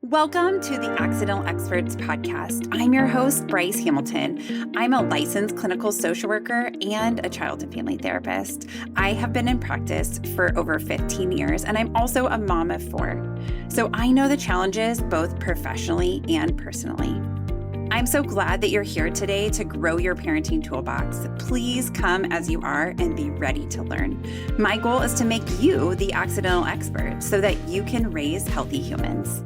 Welcome to the Accidental Experts podcast. I'm your host, Bryce Hamilton. I'm a licensed clinical social worker and a child and family therapist. I have been in practice for over 15 years, and I'm also a mom of 4. So I know the challenges both professionally and personally. I'm so glad that you're here today to grow your parenting toolbox. Please come as you are and be ready to learn. My goal is to make you the accidental expert so that you can raise healthy humans.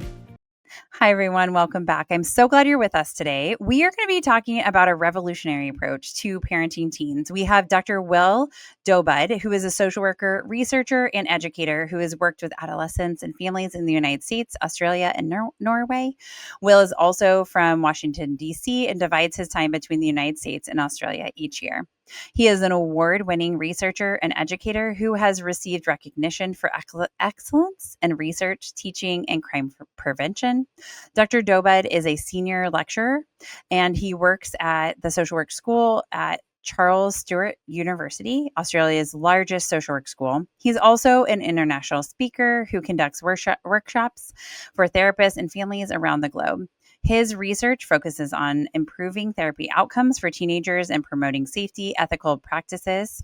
Hi, everyone. Welcome back. I'm so glad you're with us today. We are going to be talking about a revolutionary approach to parenting teens. We have Dr. Will Dobud, who is a social worker, researcher, and educator who has worked with adolescents and families in the United States, Australia, and Norway. Will is also from Washington, D.C., and divides his time between the United States and Australia each year. He is an award-winning researcher and educator who has received recognition for excellence in research, teaching, and crime prevention. Dr. Dobud is a senior lecturer, and he works at the social work school at Charles Sturt University, Australia's largest social work school. He's also an international speaker who conducts workshops for therapists and families around the globe. His research focuses on improving therapy outcomes for teenagers and promoting safety, ethical practices.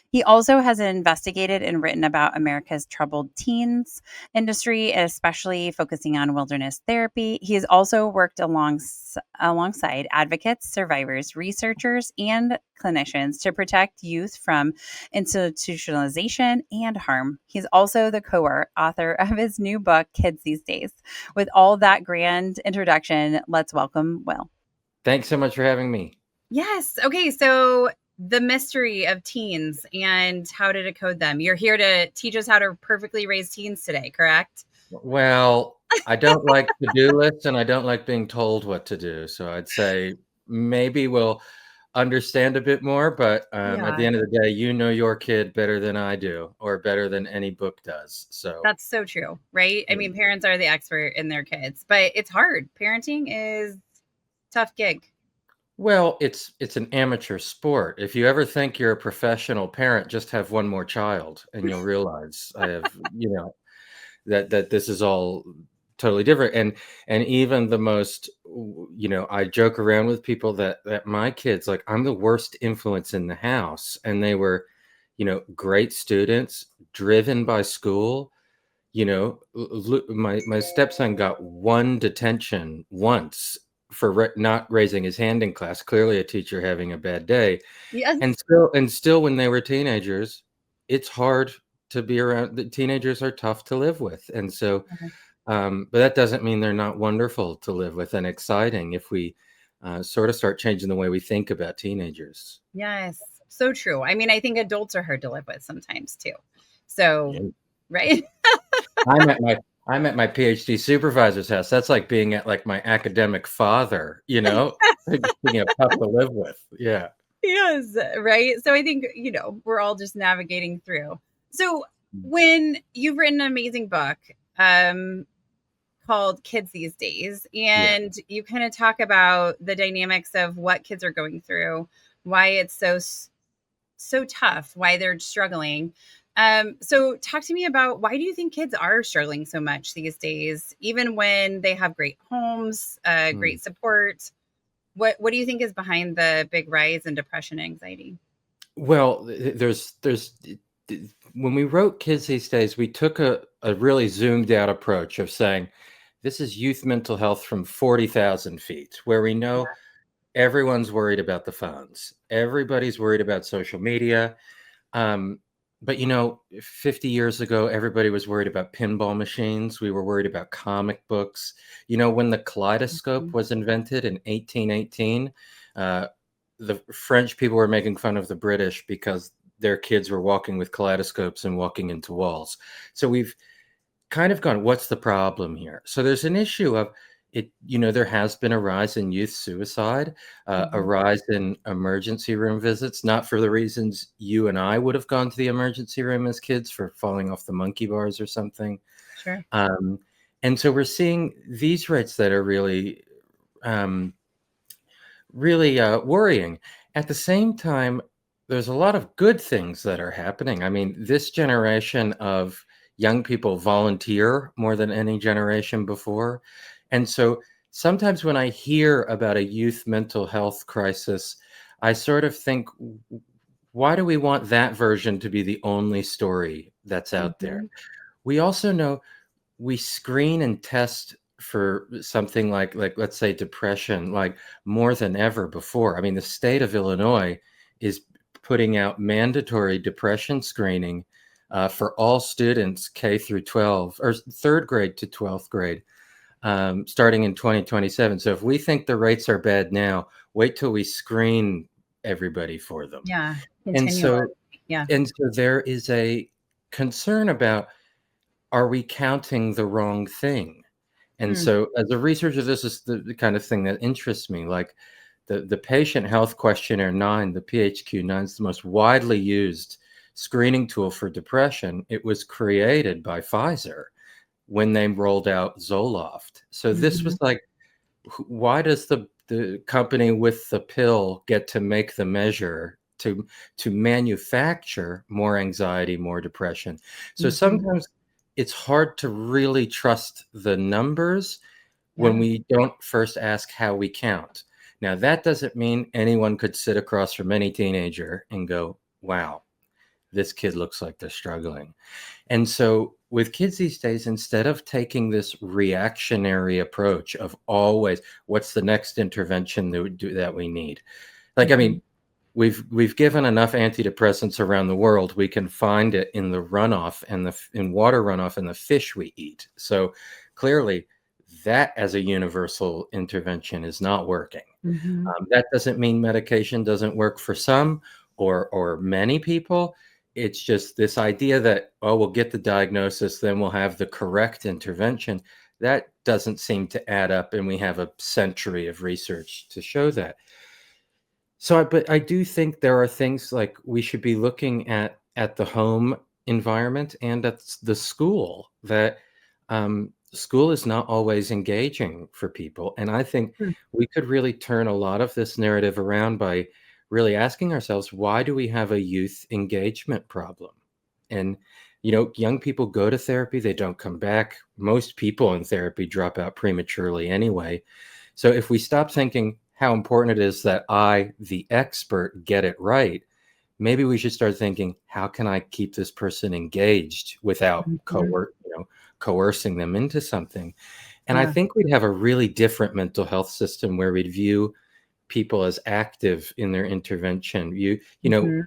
He also has investigated and written about America's troubled teens industry, especially focusing on wilderness therapy. He has also worked alongside advocates, survivors, researchers, and clinicians to protect youth from institutionalization and harm. He's also the co-author of his new book, Kids These Days. With all that grand introduction, let's welcome Will. Thanks so much for having me. Yes. Okay. So the mystery of teens and how to decode them. You're here to teach us how to perfectly raise teens today, correct? Well, I don't like to-do lists and I don't like being told what to do. So I'd say maybe we'll understand a bit more, but at the end of the day, you know your kid better than I do, or better than any book does. So that's so true, right? I mean, parents are the expert in their kids, but it's hard. Parenting is a tough gig. Well, it's an amateur sport. If you ever think you're a professional parent, just have one more child and you'll realize I have, that this is all totally different. And even the most, I joke around with people that my kids, like, I'm the worst influence in the house, and they were, great students, driven by school. My stepson got one detention once for not raising his hand in class. Clearly a teacher having a bad day. Yes. And still when they were teenagers, it's hard to be around. The teenagers are tough to live with. And so, but that doesn't mean they're not wonderful to live with and exciting if we sort of start changing the way we think about teenagers. Yes. So true. I mean, I think adults are hard to live with sometimes too. So, right. I'm at my PhD supervisor's house. That's like being at like my academic father, being tough to live with. Yeah. Yes, right. So I think, we're all just navigating through. So when you've written an amazing book called Kids These Days, and you kind of talk about the dynamics of what kids are going through, why it's so tough, why they're struggling. So talk to me about, why do you think kids are struggling so much these days, even when they have great homes, great support? What do you think is behind the big rise in depression and anxiety? Well, there's when we wrote Kids These Days, we took a really zoomed out approach of saying, this is youth mental health from 40,000 feet, where we know everyone's worried about the phones. Everybody's worried about social media. But 50 years ago, everybody was worried about pinball machines. We were worried about comic books. When the kaleidoscope was invented in 1818, the French people were making fun of the British because their kids were walking with kaleidoscopes and walking into walls. So we've kind of gone, what's the problem here? So there's an issue of it. There has been a rise in youth suicide, a rise in emergency room visits, not for the reasons you and I would have gone to the emergency room as kids, for falling off the monkey bars or something. Sure. And so we're seeing these rates that are really, really worrying. At the same time, there's a lot of good things that are happening. I mean, this generation of young people volunteer more than any generation before. And so sometimes when I hear about a youth mental health crisis, I sort of think, why do we want that version to be the only story that's out there? Mm-hmm. We also know we screen and test for something like let's say depression, like more than ever before. I mean, the state of Illinois is putting out mandatory depression screening for all students K through 12 or third grade to 12th grade, starting in 2027. So if we think the rates are bad now, wait till we screen everybody for them. Yeah. And Continually. so Yeah. there is a concern about, are we counting the wrong thing? And Hmm. so as a researcher, this is the kind of thing that interests me. Like the Patient Health Questionnaire 9, the PHQ-9, is the most widely used screening tool for depression. It was created by Pfizer when they rolled out Zoloft. So this Mm-hmm. was like, why does the company with the pill get to make the measure to manufacture more anxiety, more depression? So Mm-hmm. sometimes it's hard to really trust the numbers when Yeah. we don't first ask how we count. Now, that doesn't mean anyone could sit across from any teenager and go, wow, this kid looks like they're struggling. And so with kids these days, instead of taking this reactionary approach of always, what's the next intervention that we need? Like, I Mm-hmm. mean, we've given enough antidepressants around the world. We can find it in the runoff and in water runoff and the fish we eat. So clearly that as a universal intervention is not working. Mm-hmm. That doesn't mean medication doesn't work for some or many people. It's just this idea that, oh, we'll get the diagnosis, then we'll have the correct intervention. That doesn't seem to add up, and we have a century of research to show that. So, but I do think there are things like we should be looking at the home environment and at the school, that school is not always engaging for people. And I think we could really turn a lot of this narrative around by really asking ourselves, why do we have a youth engagement problem? And, young people go to therapy, they don't come back. Most people in therapy drop out prematurely anyway. So if we stop thinking how important it is that I, the expert, get it right, maybe we should start thinking, how can I keep this person engaged without Mm-hmm. coercing them into something? And I Yeah. think we'd have a really different mental health system where we'd view people as active in their intervention. Mm-hmm.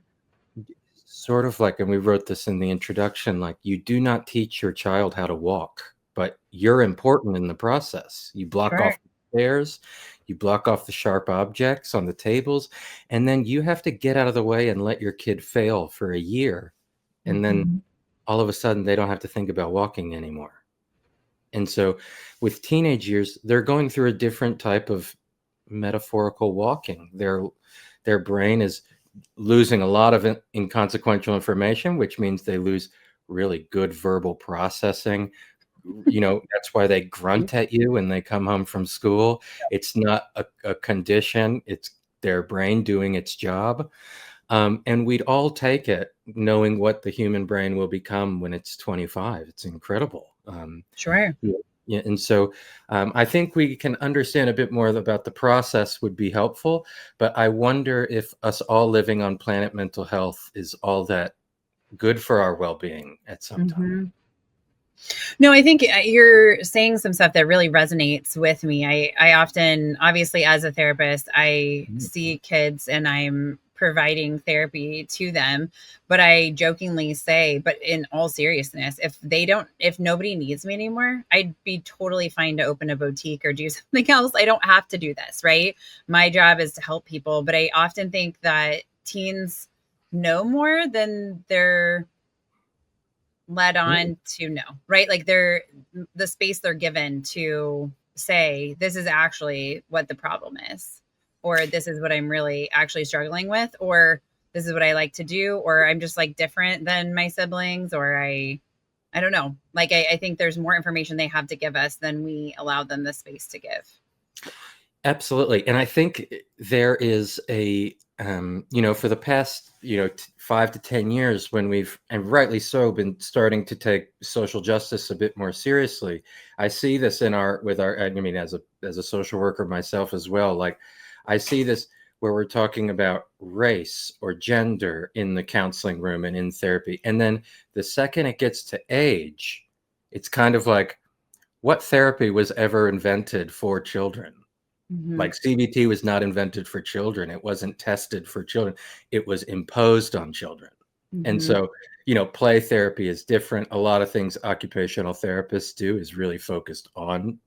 Sort of like, and we wrote this in the introduction, like, you do not teach your child how to walk, but you're important in the process. You block Sure. off the stairs, you block off the sharp objects on the tables, and then you have to get out of the way and let your kid fail for a year. And then Mm-hmm. all of a sudden they don't have to think about walking anymore. And so with teenage years, they're going through a different type of metaphorical walking. Their brain is losing a lot of inconsequential information, which means they lose really good verbal processing. That's why they grunt at you when they come home from school. It's not a condition, it's their brain doing its job. And we'd all take it knowing what the human brain will become when it's 25. It's incredible. Sure. Yeah, yeah, and so I think we can understand a bit more about the process would be helpful, but I wonder if us all living on planet mental health is all that good for our well-being at some time. Mm-hmm. No, I think you're saying some stuff that really resonates with me. I often, obviously, as a therapist, I see kids and I'm providing therapy to them, but I jokingly say, but in all seriousness, if nobody needs me anymore, I'd be totally fine to open a boutique or do something else. I don't have to do this, right? My job is to help people, but I often think that teens know more than they're led Yeah, on to know, right? Like they're the space they're given to say, this is actually what the problem is, or this is what I'm really actually struggling with, or this is what I like to do, or I'm just like different than my siblings, or I don't know. Like I think there's more information they have to give us than we allow them the space to give. Absolutely. And I think there is a, for the past, 5 to 10 years, when we've, and rightly so, been starting to take social justice a bit more seriously. I see this as a social worker myself as well. Like, I see this where we're talking about race or gender in the counseling room and in therapy. And then the second it gets to age, it's kind of like, what therapy was ever invented for children? Like, CBT was not invented for children. It wasn't tested for children. It was imposed on children. And so, play therapy is different. A lot of things occupational therapists do is really focused on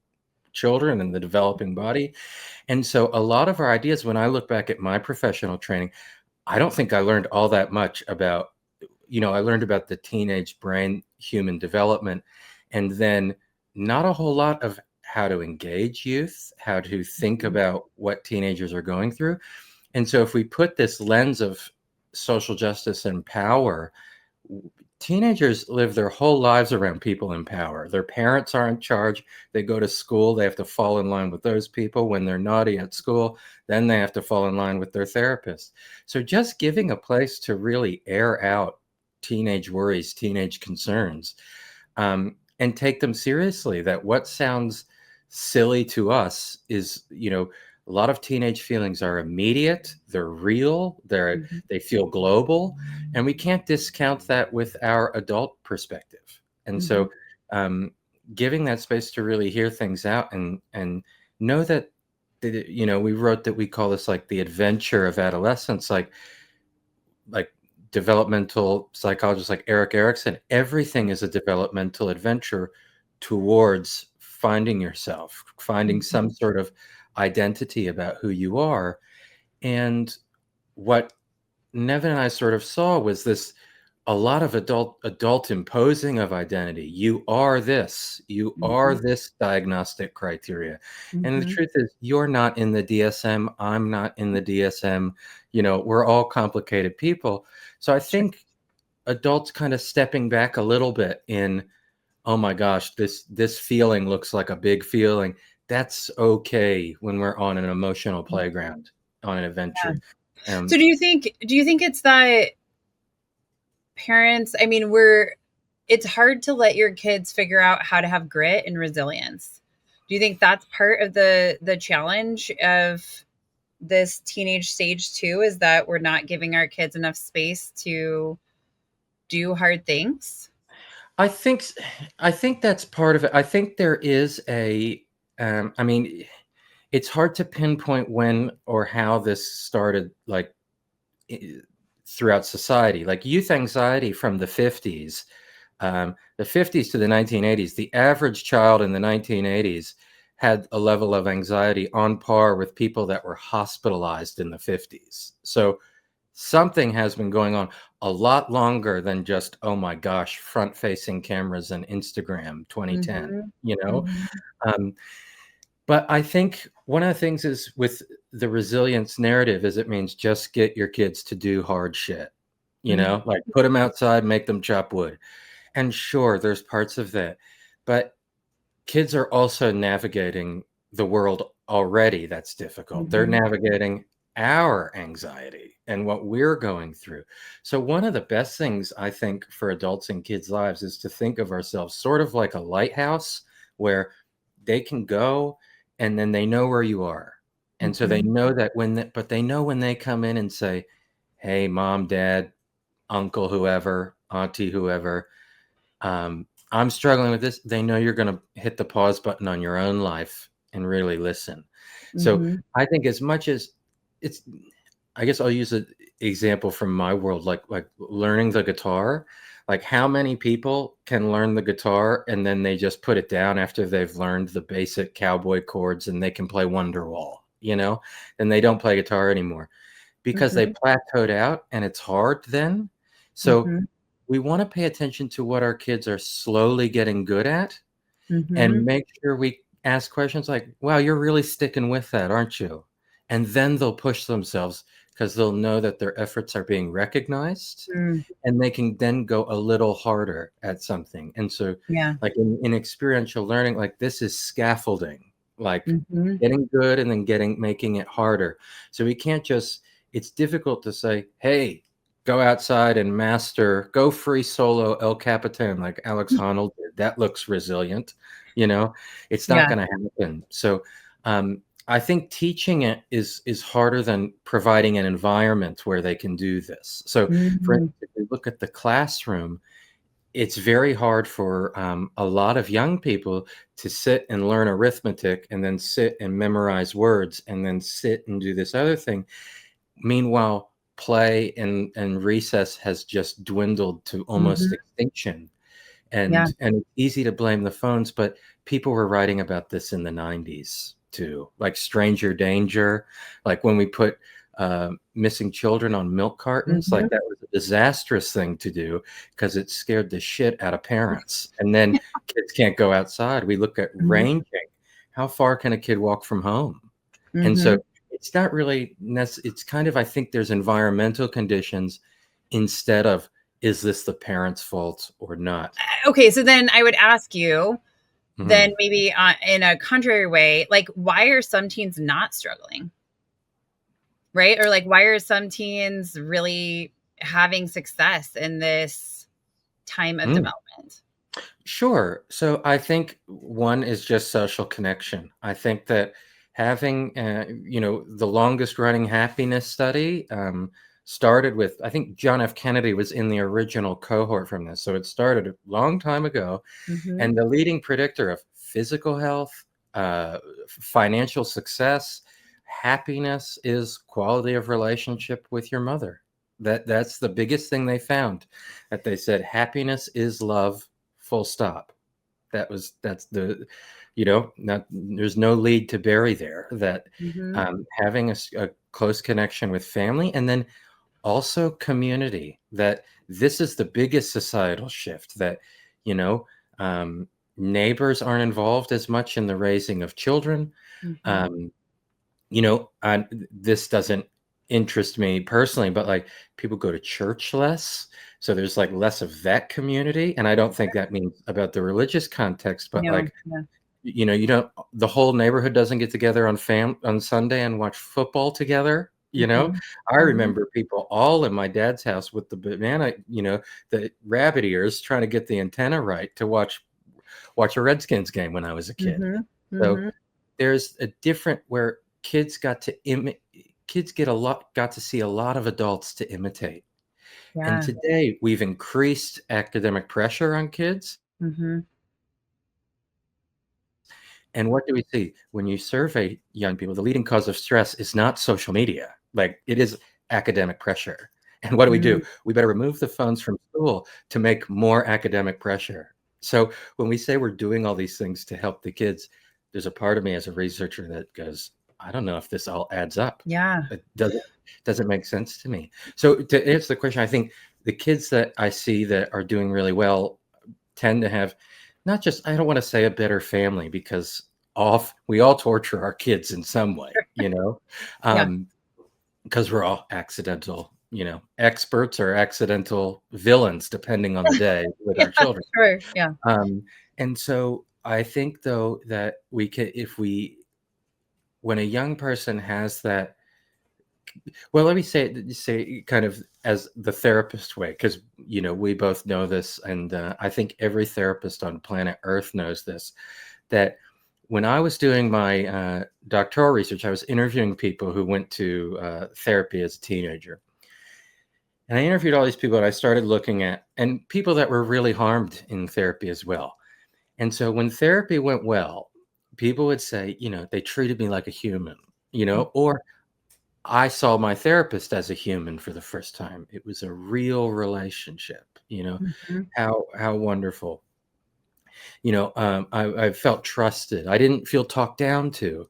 children and the developing body. And so a lot of our ideas, when I look back at my professional training, I don't think I learned all that much about, I learned about the teenage brain, human development, and then not a whole lot of how to engage youth, how to think about what teenagers are going through. And so if we put this lens of social justice and power, teenagers live their whole lives around people in power. Their parents are in charge. They go to school. They have to fall in line with those people. When they're naughty at school, then they have to fall in line with their therapist. So just giving a place to really air out teenage worries, teenage concerns, and take them seriously. That what sounds silly to us is, a lot of teenage feelings are immediate, they're real, they feel global, and we can't discount that with our adult perspective. And so giving that space to really hear things out and know that, we wrote that we call this like the adventure of adolescence, like developmental psychologists like Eric Erickson, everything is a developmental adventure towards finding yourself, finding some sort of identity about who you are. And what Nevin and I sort of saw was this, a lot of adult imposing of identity. You are this, you are this diagnostic criteria. And the truth is, you're not in the DSM, I'm not in the DSM, we're all complicated people. So I think adults kind of stepping back a little bit in, oh my gosh, this feeling looks like a big feeling. That's okay when we're on an emotional playground, on an adventure. So do you think it's that parents, it's hard to let your kids figure out how to have grit and resilience. Do you think that's part of the challenge of this teenage stage too, is that we're not giving our kids enough space to do hard things? I think that's part of it. I think there is it's hard to pinpoint when or how this started, like throughout society. Like youth anxiety from the 50s, the 50s to the 1980s, the average child in the 1980s had a level of anxiety on par with people that were hospitalized in the 50s. So something has been going on a lot longer than just, oh my gosh, front-facing cameras and Instagram 2010, But I think one of the things is with the resilience narrative is it means just get your kids to do hard shit, like put them outside, make them chop wood. And sure, there's parts of that, but kids are also navigating the world already that's difficult. They're navigating our anxiety and what we're going through. So one of the best things I think for adults in kids' lives is to think of ourselves sort of like a lighthouse where they can go and then they know where you are. And so they know that they know when they come in and say, hey, mom, dad, uncle, whoever, auntie, whoever, I'm struggling with this. They know you're going to hit the pause button on your own life and really listen. So I think as much as I guess I'll use an example from my world, like learning the guitar. Like how many people can learn the guitar and then they just put it down after they've learned the basic cowboy chords and they can play Wonderwall, and they don't play guitar anymore because they plateaued out and it's hard then. So we want to pay attention to what our kids are slowly getting good at and make sure we ask questions like, wow, you're really sticking with that, aren't you? And then they'll push themselves because they'll know that their efforts are being recognized and they can then go a little harder at something. And so like in experiential learning, like this is scaffolding. like Mm-hmm. getting good and then making it harder. So we can't just, it's difficult to say, hey, go outside and go free solo El Capitan like Alex Honnold did. That looks resilient. It's not Yeah. going to happen. So I think teaching it is harder than providing an environment where they can do this. So for Mm-hmm. instance, if we look at the classroom, it's very hard for a lot of young people to sit and learn arithmetic and then sit and memorize words and then sit and do this other thing. Meanwhile, play and recess has just dwindled to almost Mm-hmm. extinction. Yeah. And it's easy to blame the phones, but people were writing about this in the 90s too, like stranger danger, like when we put missing children on milk cartons, Mm-hmm. like that was a disastrous thing to do because it scared the shit out of parents. And then kids can't go outside. We look at Mm-hmm. ranging. How far can a kid walk from home? And Mm-hmm. so it's not really it's kind of, I think there's environmental conditions instead of, is this the parent's fault or not? Okay, so then I would ask you, then Mhm. maybe in a contrary way, like, why are some teens not struggling? Right? Or like, why are some teens really having success in this time of Mm. development? Sure. So I think one is just social connection. I think that having, the longest running happiness study started with, I think John F. Kennedy was in the original cohort from this. So it started a long time ago. Mm-hmm. And the leading predictor of physical health, financial success, happiness is quality of relationship with your mother. That's the biggest thing they found. That they said happiness is love, full stop. That's the, not, there's no lead to bury there. That Mm-hmm. having a close connection with family, and then also community. That this is the biggest societal shift. That you know um, neighbors aren't involved as much in the raising of children. Mm-hmm. um, this doesn't interest me personally, but like people go to church less, so there's like less of that community. And I don't think that means about the religious context, but No. like, Yeah. you don't, the whole neighborhood doesn't get together on Sunday and watch football together. Mm-hmm. I Mm-hmm. remember people all in my dad's house with the banana, the rabbit ears, trying to get the antenna right to watch a Redskins game when I was a kid. Mm-hmm. So Mm-hmm. there's a different where kids got to see a lot of adults to imitate. And Yeah. today we've increased academic pressure on kids. Mm-hmm. And what do we see when you survey young people? The leading cause of stress is not social media, like it is academic pressure. And what do? We better remove the phones from school to make more academic pressure. So when we say we're doing all these things to help the kids, there's a part of me as a researcher that goes, I don't know if this all adds up. Yeah. It doesn't make sense to me. So to answer the question, I think the kids that I see that are doing really well tend to have not just, I don't want to say a better family, because we all torture our kids in some way, Yeah. because we're all accidental, experts or accidental villains, depending on the day with Yeah. our children. Sure. Yeah. And so I think though that when a young person has that, well, let me say kind of as the therapist way, because we both know this, and I think every therapist on planet Earth knows this. That when I was doing my doctoral research, I was interviewing people who went to therapy as a teenager, and I interviewed all these people, and I started looking at and people that were really harmed in therapy as well. And so when therapy went well, people would say, they treated me like a human, or I saw my therapist as a human for the first time. It was a real relationship, Mm-hmm. how wonderful. I felt trusted. I didn't feel talked down to.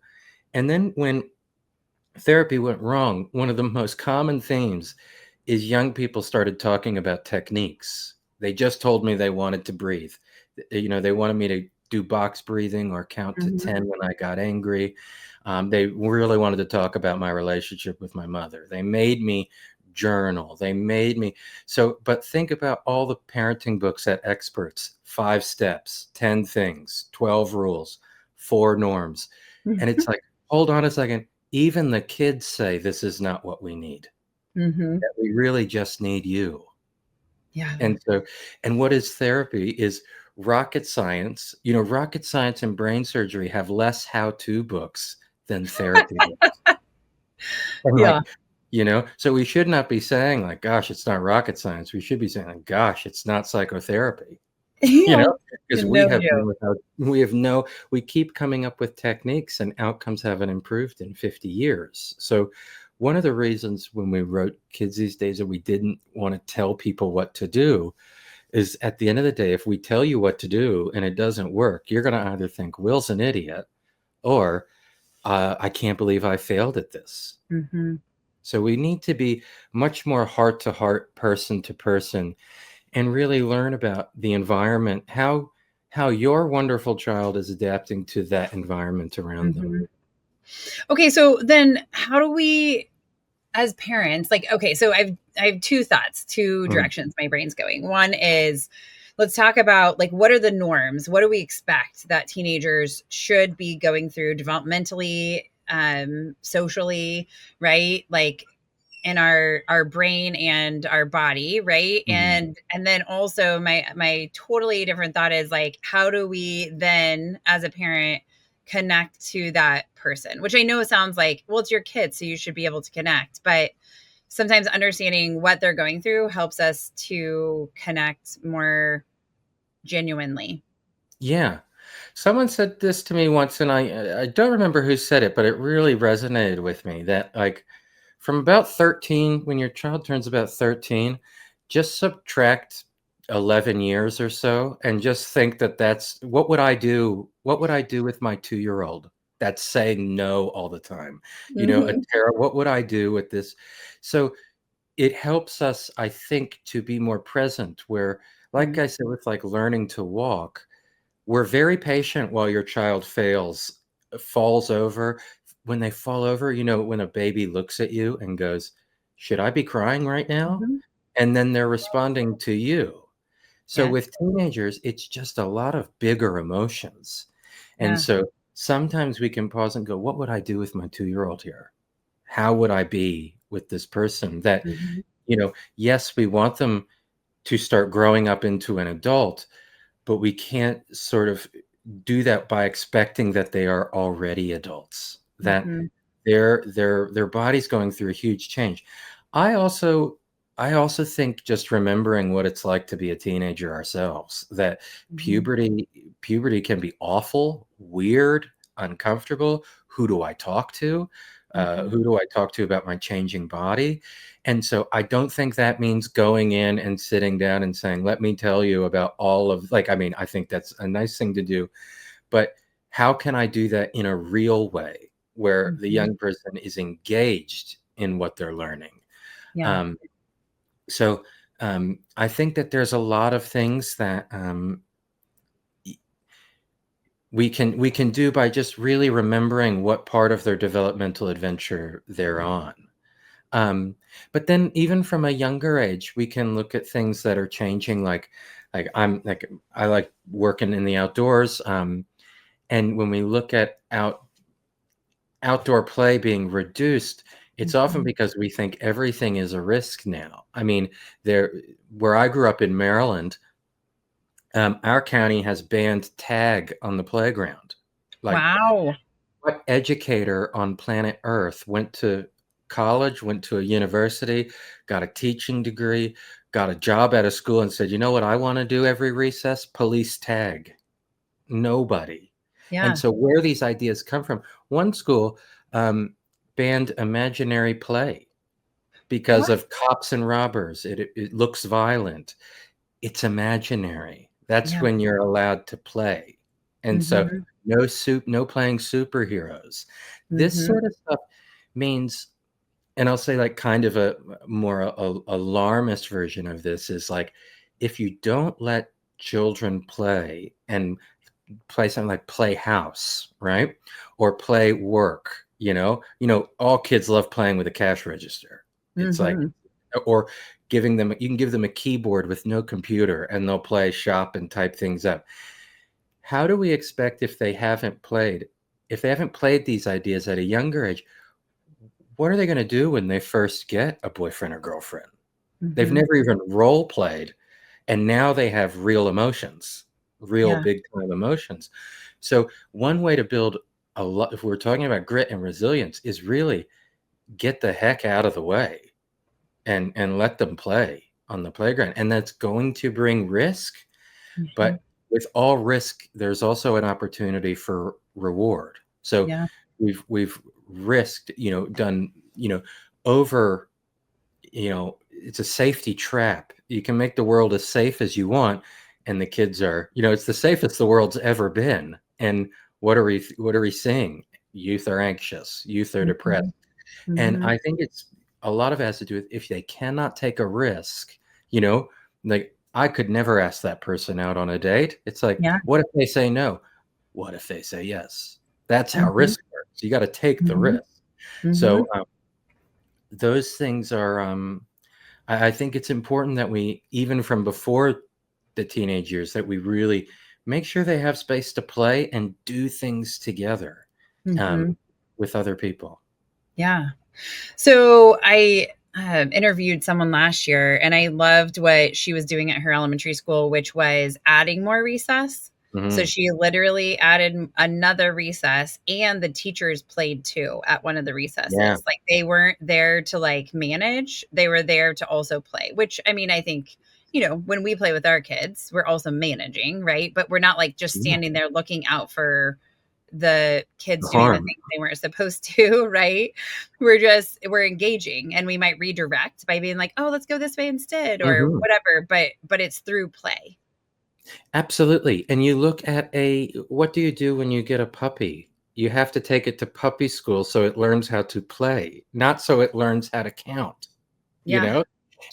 And then when therapy went wrong, one of the most common themes is young people started talking about techniques. They just told me they wanted to breathe. They wanted me to do box breathing or count to Mm-hmm. 10 when I got angry. They really wanted to talk about my relationship with my mother. They made me journal. But think about all the parenting books at experts: 5 steps, 10 things, 12 rules. 4 norms. And it's like, hold on a second. Even the kids say this is not what we need. That we really just need you. Yeah. And what is therapy is rocket science. Rocket science and brain surgery have less how-to books than therapy books. And Yeah. so we should not be saying like, gosh, it's not rocket science. We should be saying like, gosh, it's not psychotherapy. Yeah. Because No joke. we keep coming up with techniques and outcomes haven't improved in 50 years. So one of the reasons when we wrote Kids These Days that we didn't want to tell people what to do is at the end of the day, if we tell you what to do and it doesn't work, you're going to either think Will's an idiot or I can't believe I failed at this. So we need to be much more heart to heart, person to person, and really learn about the environment, how your wonderful child is adapting to that environment around them. Okay, so then how do we, as parents, like, okay, so I have 2 thoughts, 2 directions my brain's going. One is, let's talk about like, what are the norms? What do we expect that teenagers should be going through developmentally, socially, right? Like in our brain and our body, right? And then also my totally different thought is like, how do we then as a parent connect to that person? Which I know sounds like, well, it's your kid, so you should be able to connect, but sometimes understanding what they're going through helps us to connect more genuinely. Yeah. Someone said this to me once, and I don't remember who said it, but it really resonated with me that like from about 13, when your child turns about 13, just subtract 11 years or so and just think that's what would I do? What would I do with my 2-year-old that's saying no all the time? What would I do with this? So it helps us, I think, to be more present where, like I said, with like learning to walk, we're very patient while your child falls over. When they fall over, when a baby looks at you and goes, should I be crying right now? And then they're responding to you. So with teenagers, it's just a lot of bigger emotions. And so sometimes we can pause and go, what would I do with my 2-year-old here? How would I be with this person that, yes, we want them to start growing up into an adult, but we can't sort of do that by expecting that they are already adults, that their body's going through a huge change. I also think just remembering what it's like to be a teenager ourselves, that puberty can be awful, weird, uncomfortable. Who do I talk to? Who do I talk to about my changing body? And so I don't think that means going in and sitting down and saying, let me tell you about all of I think that's a nice thing to do, but how can I do that in a real way where the young person is engaged in what they're learning? So I think that there's a lot of things that we can do by just really remembering what part of their developmental adventure they're on. But then even from a younger age, we can look at things that are changing. I like working in the outdoors. And when we look at outdoor play being reduced, it's often because we think everything is a risk now. I mean, where I grew up in Maryland, our county has banned tag on the playground. Wow. What educator on planet Earth went to college, went to a university, got a teaching degree, got a job at a school and said, you know what I want to do every recess? Police tag. Nobody. And so where these ideas come from, one school banned imaginary play because of cops and robbers. It looks violent. It's imaginary. That's when you're allowed to play. And so no playing superheroes. This sort of stuff means, and I'll say like kind of a more alarmist version of this is like, if you don't let children play and play something like play house, right? Or play work, all kids love playing with a cash register. It's like, or you can give them a keyboard with no computer and they'll play shop and type things up. how do we expect if they haven't played these ideas at a younger age, what are they going to do when they first get a boyfriend or girlfriend? They've never even role played, and now they have real emotions, real Yeah. big time emotions. So one way to build a lot, if we're talking about grit and resilience, is really get the heck out of the way and let them play on the playground. And that's going to bring risk, but with all risk, there's also an opportunity for reward. So Yeah. we've risked, done, over, it's a safety trap. You can make the world as safe as you want, and the kids are, it's the safest the world's ever been. And what are we seeing? Youth are anxious, youth are depressed. And I think it's a lot of it has to do with if they cannot take a risk, like I could never ask that person out on a date. It's like, Yeah. what if they say no? What if they say yes? That's how risk works. You got to take the risk. So those things are, I think it's important that we, even from before the teenage years, that we really make sure they have space to play and do things together with other people. Yeah. So I interviewed someone last year, and I loved what she was doing at her elementary school, which was adding more recess. So she literally added another recess, and the teachers played too at one of the recesses. Yeah. Like they weren't there to like manage, they were there to also play, which I mean, I think, when we play with our kids, we're also managing, right? But we're not like just standing there looking out for the kids doing the Harm. things they weren't supposed to, right? We're engaging, and we might redirect by being like, oh, let's go this way instead, or whatever, but it's through play. Absolutely. And you look at what do you do when you get a puppy? You have to take it to puppy school so it learns how to play, not so it learns how to count, Yeah.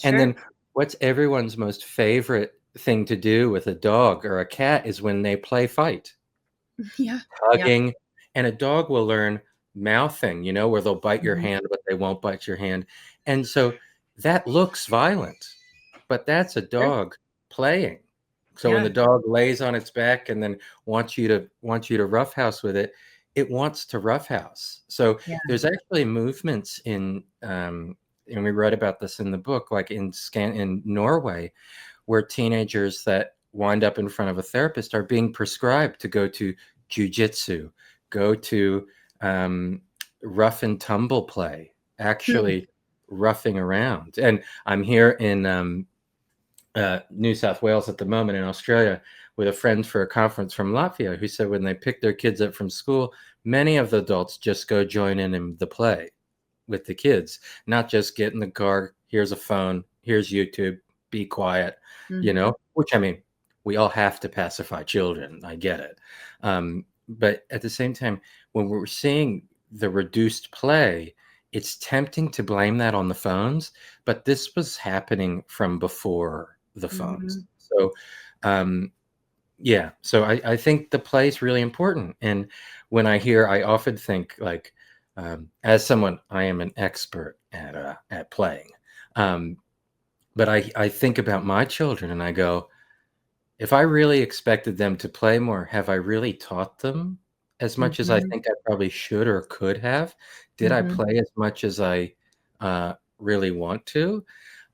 And Sure. then what's everyone's most favorite thing to do with a dog or a cat is when they play fight. Yeah. Hugging, and a dog will learn mouthing, where they'll bite your hand, but they won't bite your hand. And so that looks violent, but that's a Sure. dog playing. So when Yeah. the dog lays on its back and then wants you to roughhouse with it, it wants to roughhouse. So Yeah. there's actually movements and we read about this in the book, like in Norway, where teenagers that wind up in front of a therapist are being prescribed to go to jujitsu, go to rough and tumble play, actually roughing around. And I'm here in New South Wales at the moment in Australia with a friend for a conference from Latvia who said when they pick their kids up from school, many of the adults just go join in the play with the kids, not just get in the car, here's a phone, here's YouTube, be quiet, which I mean, we all have to pacify children. I get it. But at the same time, when we're seeing the reduced play, it's tempting to blame that on the phones, but this was happening from before the phones. So, so I think the play is really important. And when I often think like, as someone, I am an expert at playing. But I think about my children and I go, if I really expected them to play more, have I really taught them as much as I think I probably should or could have? Did I play as much as I really want to?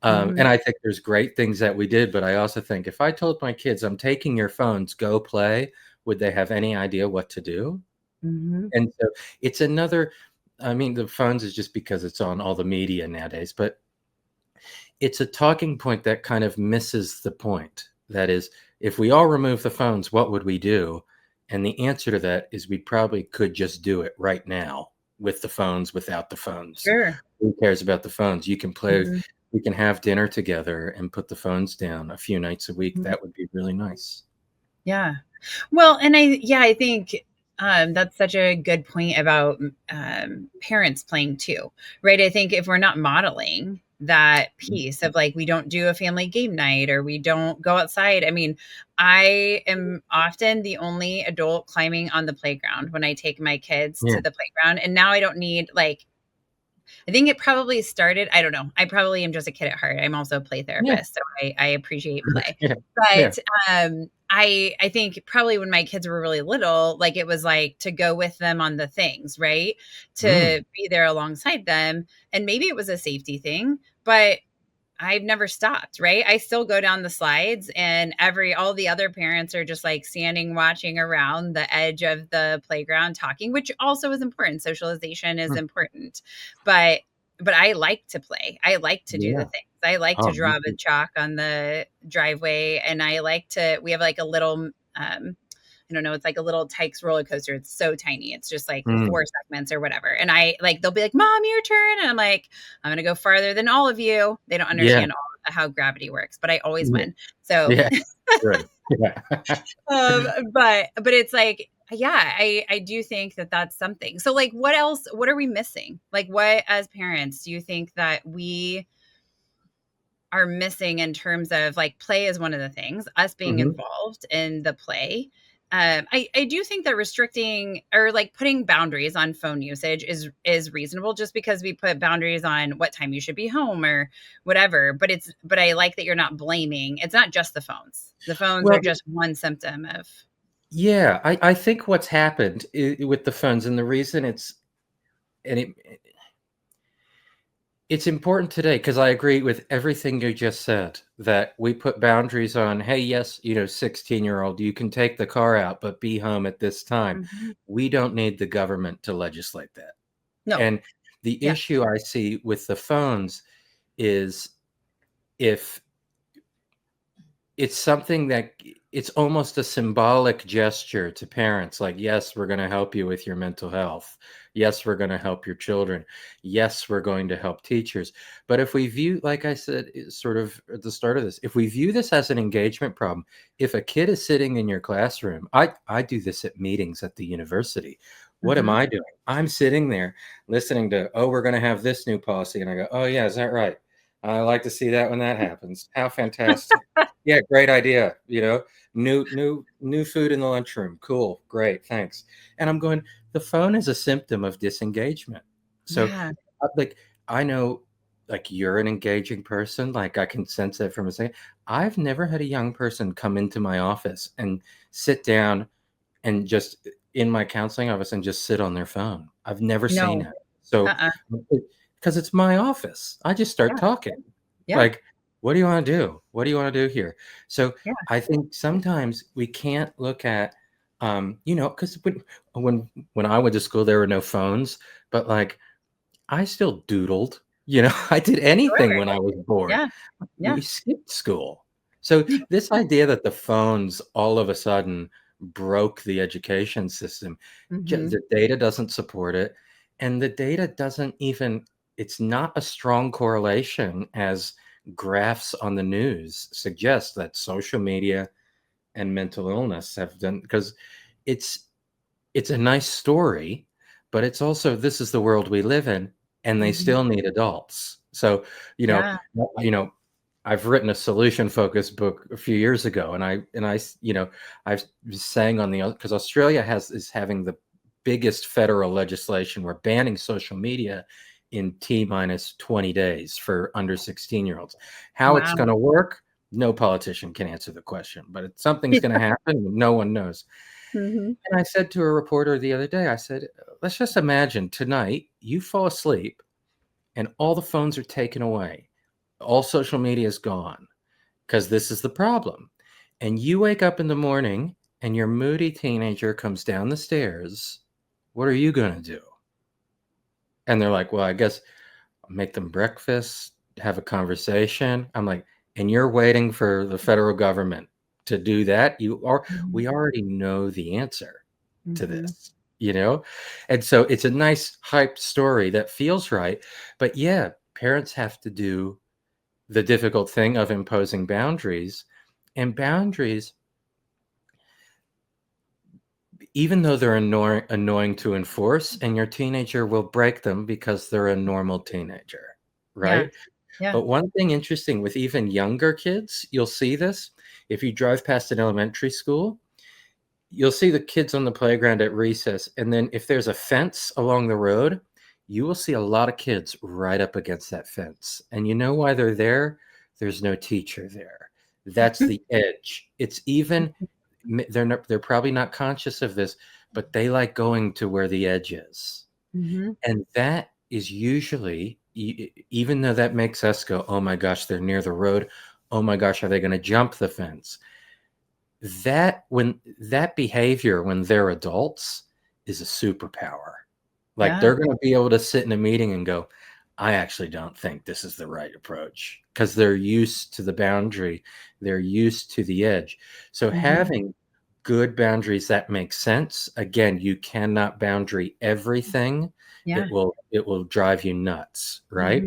And I think there's great things that we did, but I also think if I told my kids, I'm taking your phones, go play, would they have any idea what to do? And so it's I mean, the phones is just because it's on all the media nowadays, but it's a talking point that kind of misses the point. That is, if we all remove the phones, what would we do? And the answer to that is we probably could just do it right now with the phones, without the phones. Sure. Who cares about the phones? You can play, we can have dinner together and put the phones down a few nights a week. That would be really nice. Yeah. Well, and I think that's such a good point about parents playing too, right? I think if we're not modeling that piece of like, we don't do a family game night or we don't go outside. I mean, I am often the only adult climbing on the playground when I take my kids to the playground. And now I don't need like, I think it probably started, I don't know. I probably am just a kid at heart. I'm also a play therapist, so I appreciate play. But I think probably when my kids were really little, like it was like to go with them on the things, right? To be there alongside them. And maybe it was a safety thing, but I've never stopped, right? I still go down the slides and all the other parents are just like standing, watching around the edge of the playground talking, which also is important. Socialization is important. But I like to play. I like to do the Yeah. things. I like to Oh, me draw the too. chalk on the driveway. And we have like a little, I don't know, it's like a little Tykes roller coaster. It's so tiny. It's just like 4 segments or whatever. And they'll be like, Mom, your turn. And I'm like, I'm going to go farther than all of you. They don't Yeah. understand how gravity works, but I always win. So, Yeah. Right. Yeah. but it's like, yeah, I do think that that's something. So like, what else, what are we missing? Like what, as parents, do you think that we are missing in terms of like play is one of the things, us being involved in the play. I do think that restricting or like putting boundaries on phone usage is reasonable just because we put boundaries on what time you should be home or whatever. But I like that you're not blaming. It's not just the phones. The phones Well, are just one symptom of. yeah, I think what's happened with the phones, and the reason it's important today, because I agree with everything you just said, that we put boundaries on, hey, yes, 16-year-old, you can take the car out, but be home at this time. We don't need the government to legislate that. No. And the Yeah. issue I see with the phones is if it's something that it's almost a symbolic gesture to parents, like, yes, we're going to help you with your mental health. Yes, we're going to help your children. Yes, we're going to help teachers. But if we view, like I said, sort of at the start of this, if we view this as an engagement problem, if a kid is sitting in your classroom, I do this at meetings at the university. What am I doing? I'm sitting there listening to, oh, we're going to have this new policy. And I go, oh, yeah, is that right? I like to see that when that happens. How fantastic. Yeah, great idea. New food in the lunchroom. Cool. Great. Thanks. And I'm going, the phone is a symptom of disengagement. So Yeah. like, I know like you're an engaging person. Like I can sense that from a second. I've never had a young person come into my office and sit down and just in my counseling office and just sit on their phone. I've never seen No. it. So because it's my office, I just start Yeah. talking. Yeah. Like, what do you want to do? What do you want to do here? So Yeah. I think sometimes we can't look at, because when I went to school, there were no phones, but like I still doodled. I did anything Sure. when I was bored. Yeah. Yeah. We skipped school. So this idea that the phones all of a sudden broke the education system, the data doesn't support it. And the data doesn't even, it's not a strong correlation as graphs on the news suggest that social media and mental illness have done, because it's a nice story, but it's also, this is the world we live in, and they still need adults. So, you know, Yeah. you know, I've written a solution focused book a few years ago, and I sang on because Australia is having the biggest federal legislation. We're banning social media in T minus 20 days for under 16-year-olds. How it's Wow. going to work, no politician can answer the question, but something's going to happen. No one knows. And I said to a reporter the other day, I said, let's just imagine tonight you fall asleep and all the phones are taken away. All social media is gone, because this is the problem. And you wake up in the morning and your moody teenager comes down the stairs. What are you going to do? And they're like, well, I guess I'll make them breakfast, have a conversation. I'm like, and you're waiting for the federal government to do that? We already know the answer to this, And so it's a nice hype story that feels right. But yeah, parents have to do the difficult thing of imposing boundaries. And boundaries, even though they're annoying to enforce, and your teenager will break them because they're a normal teenager, Yeah. right? Yeah. But one thing interesting with even younger kids, you'll see this. If you drive past an elementary school, you'll see the kids on the playground at recess. And then if there's a fence along the road, you will see a lot of kids right up against that fence. And you know why they're there? There's no teacher there. That's the edge. It's even they're probably not conscious of this, but they like going to where the edge is. And that is usually, even though that makes us go, oh my gosh, they're near the road. Oh my gosh, are they going to jump the fence? That behavior when they're adults is a superpower. Like they're going to be able to sit in a meeting and go, I actually don't think this is the right approach, because they're used to the boundary. They're used to the edge. So having good boundaries that make sense. Again, you cannot boundary everything. Yeah. It will drive you nuts, right?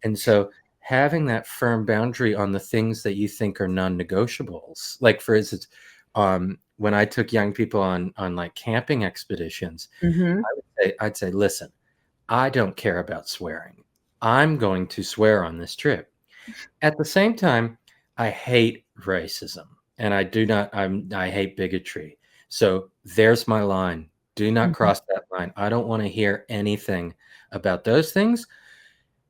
And so having that firm boundary on the things that you think are non-negotiables, like for instance, when I took young people on like camping expeditions, I'd say, listen, I don't care about swearing. I'm going to swear on this trip. At the same time, I hate racism, and I hate bigotry. So there's my line. Do not cross that line. I don't want to hear anything about those things.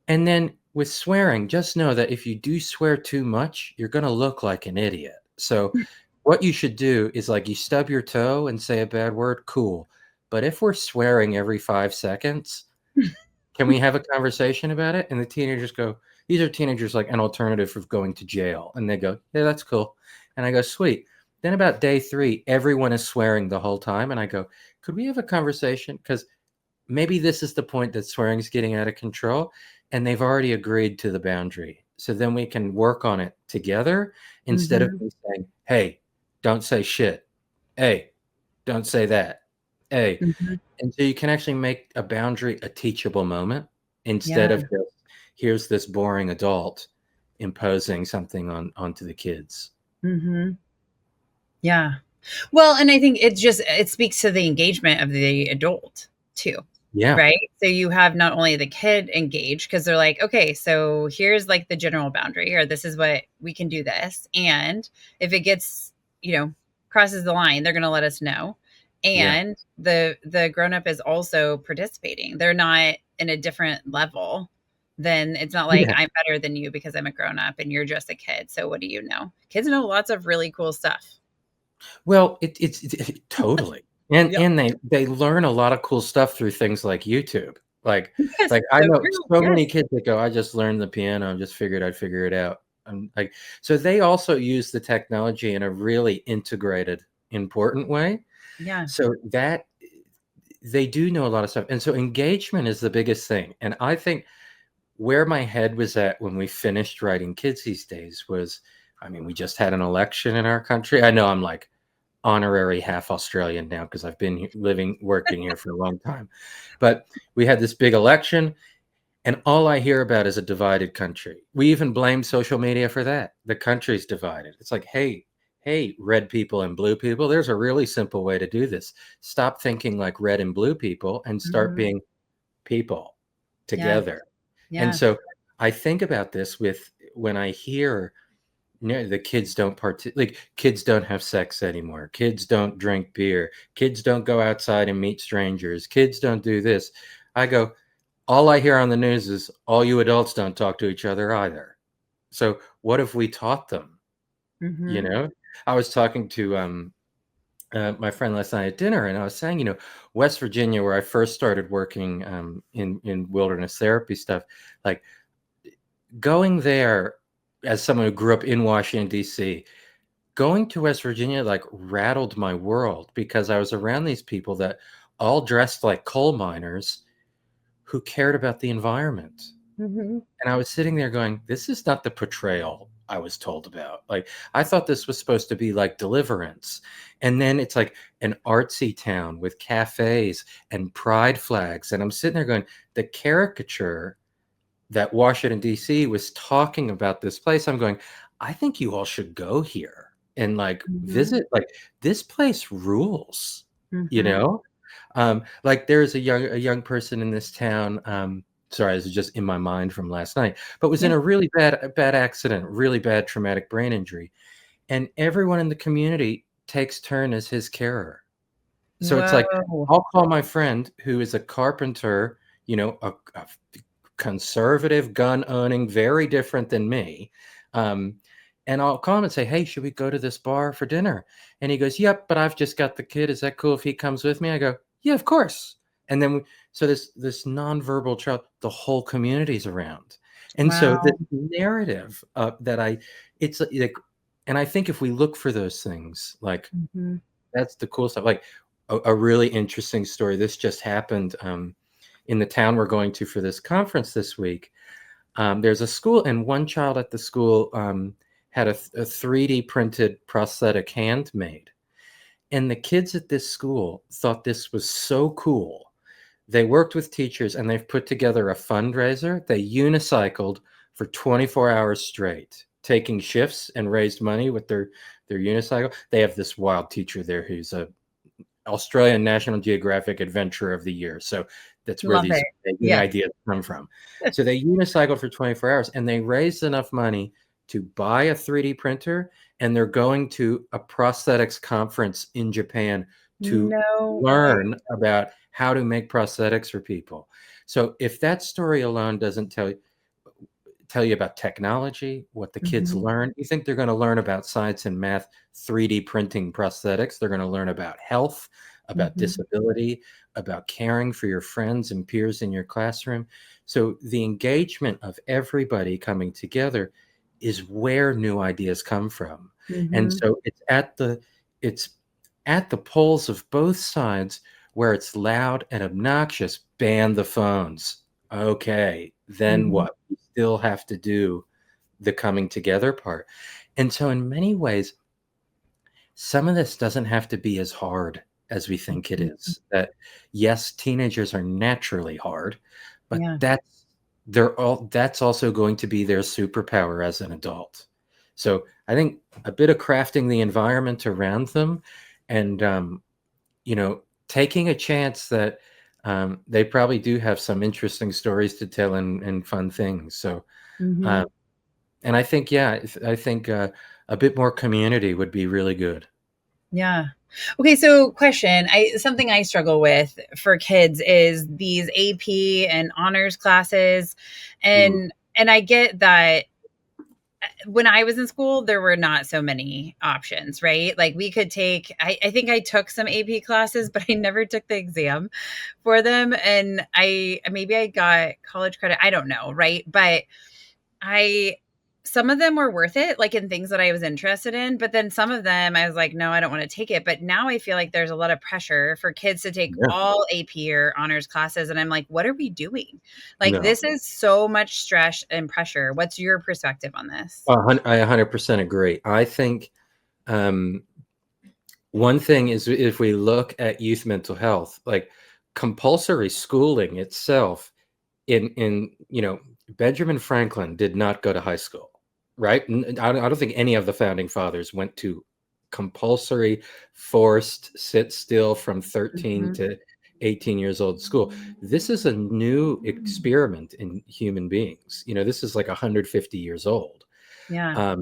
And then with swearing, just know that if you do swear too much, you're going to look like an idiot. So what you should do is, like, you stub your toe and say a bad word, cool. But if we're swearing every 5 seconds, can we have a conversation about it? And the teenagers go, these are teenagers, like an alternative of going to jail. And they go, yeah, that's cool. And I go, sweet. Then about day 3, everyone is swearing the whole time. And I go, could we have a conversation? Because maybe this is the point that swearing is getting out of control, and they've already agreed to the boundary. So then we can work on it together instead of me saying, hey, don't say shit. Hey, don't say that. Hey. And so you can actually make a boundary a teachable moment instead of just, here's this boring adult imposing something onto the kids. Yeah. Well, and I think it speaks to the engagement of the adult too. Yeah. Right. So you have not only the kid engaged, because they're like, okay, so here's like the general boundary, or this is what we can do this. And if it gets, crosses the line, they're going to let us know. And the grown up is also participating. They're not in a different level. Then it's not like I'm better than you because I'm a grown up and you're just a kid. So what do you know? Kids know lots of really cool stuff. Well, it's totally. And they learn a lot of cool stuff through things like YouTube. Like I know so many kids that go, I just learned the piano and just figured I'd figure it out. And like, so they also use the technology in a really integrated, important way. Yeah. So that they do know a lot of stuff. And so engagement is the biggest thing. And I think where my head was at when we finished writing Kids These Days was, we just had an election in our country. I know I'm like honorary half Australian now because I've been working here for a long time. But we had this big election, and all I hear about is a divided country. We even blame social media for that. The country's divided. It's like, hey, red people and blue people, there's a really simple way to do this. Stop thinking like red and blue people and start being people together. Yeah. And so I think about this when I hear, the kids don't kids don't have sex anymore. Kids don't drink beer. Kids don't go outside and meet strangers. Kids don't do this. I go, all I hear on the news is all you adults don't talk to each other either. So what have we taught them? I was talking to my friend last night at dinner, and I was saying, West Virginia, where I first started working in wilderness therapy stuff, like going there as someone who grew up in Washington, D.C., going to West Virginia like rattled my world, because I was around these people that all dressed like coal miners who cared about the environment. And I was sitting there going, this is not the portrayal I was told about. Like, I thought this was supposed to be like Deliverance. And then it's like an artsy town with cafes and pride flags. And I'm sitting there going, the caricature that Washington, D.C. was talking about this place, I'm going, I think you all should go here and like visit. Like, this place rules, like there's a young person in this town. Sorry, this is just in my mind from last night, but was in a really bad accident, really bad traumatic brain injury. And everyone in the community takes turn as his carer. So it's like, I'll call my friend who is a carpenter, a conservative, gun owning, very different than me. And And I'll call him and say, hey, should we go to this bar for dinner? And he goes, yep, but I've just got the kid. Is that cool if he comes with me? I go, yeah, of course. And then so this nonverbal child, the whole community's around. And so Wow. the narrative it's like, and I think if we look for those things, like that's the cool stuff. Like a really interesting story. This just happened in the town we're going to for this conference this week. There's a school, and one child at the school had a 3D printed prosthetic hand made. And the kids at this school thought this was so cool. They worked with teachers, and they've put together a fundraiser. They unicycled for 24 hours straight, taking shifts, and raised money with their unicycle. They have this wild teacher there who's a Australian National Geographic Adventurer of the Year. So that's where these ideas come from. So they unicycled for 24 hours, and they raised enough money to buy a 3D printer, and they're going to a prosthetics conference in Japan to learn about how to make prosthetics for people. So if that story alone doesn't tell you about technology, what the kids learn, you think they're going to learn about science and math, 3D printing prosthetics. They're going to learn about health, about disability, about caring for your friends and peers in your classroom. So the engagement of everybody coming together is where new ideas come from. And so it's at the polls of both sides where it's loud and obnoxious. Ban the phones. Okay, then what? We still have to do the coming together part. And so in many ways, some of this doesn't have to be as hard as we think it is. That yes, teenagers are naturally hard, but that's also going to be their superpower as an adult. So I think a bit of crafting the environment around them, and taking a chance that they probably do have some interesting stories to tell and fun things. So, and I think, a bit more community would be really good. Yeah. Okay. So question, something I struggle with for kids is these AP and honors classes. And I get that when I was in school, there were not so many options, right? Like we could take, I think I took some AP classes, but I never took the exam for them. And maybe I got college credit. I don't know. Right. But some of them were worth it, like in things that I was interested in. But then some of them I was like, no, I don't want to take it. But now I feel like there's a lot of pressure for kids to take all AP or honors classes. And I'm like, what are we doing? Like, this is so much stress and pressure. What's your perspective on this? I 100% agree. I think one thing is, if we look at youth mental health, like compulsory schooling itself, in Benjamin Franklin did not go to high school, right? I don't think any of the founding fathers went to compulsory, forced, sit still from 13 to 18 years old school. This is a new experiment in human beings. This is like 150 years old. Yeah.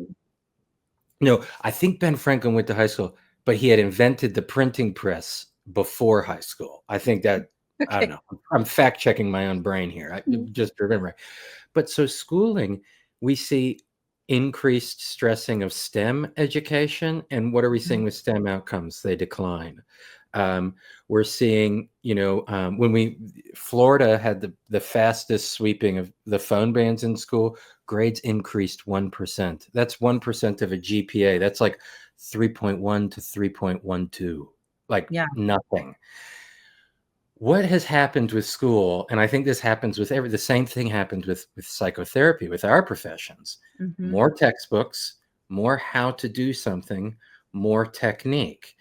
No, I think Ben Franklin went to high school, but he had invented the printing press before high school. I think that, I don't know. I'm fact checking my own brain here. I just remember. But so schooling, we see increased stressing of STEM education. And what are we seeing with STEM outcomes? They decline. We're seeing, Florida had the fastest sweeping of the phone bans in school. Grades increased 1%. That's 1% of a GPA. That's like 3.1 to 3.12, like nothing. What has happened with school, and I think this happens with the same thing happened with psychotherapy, with our professions. More textbooks, more how to do something, more technique.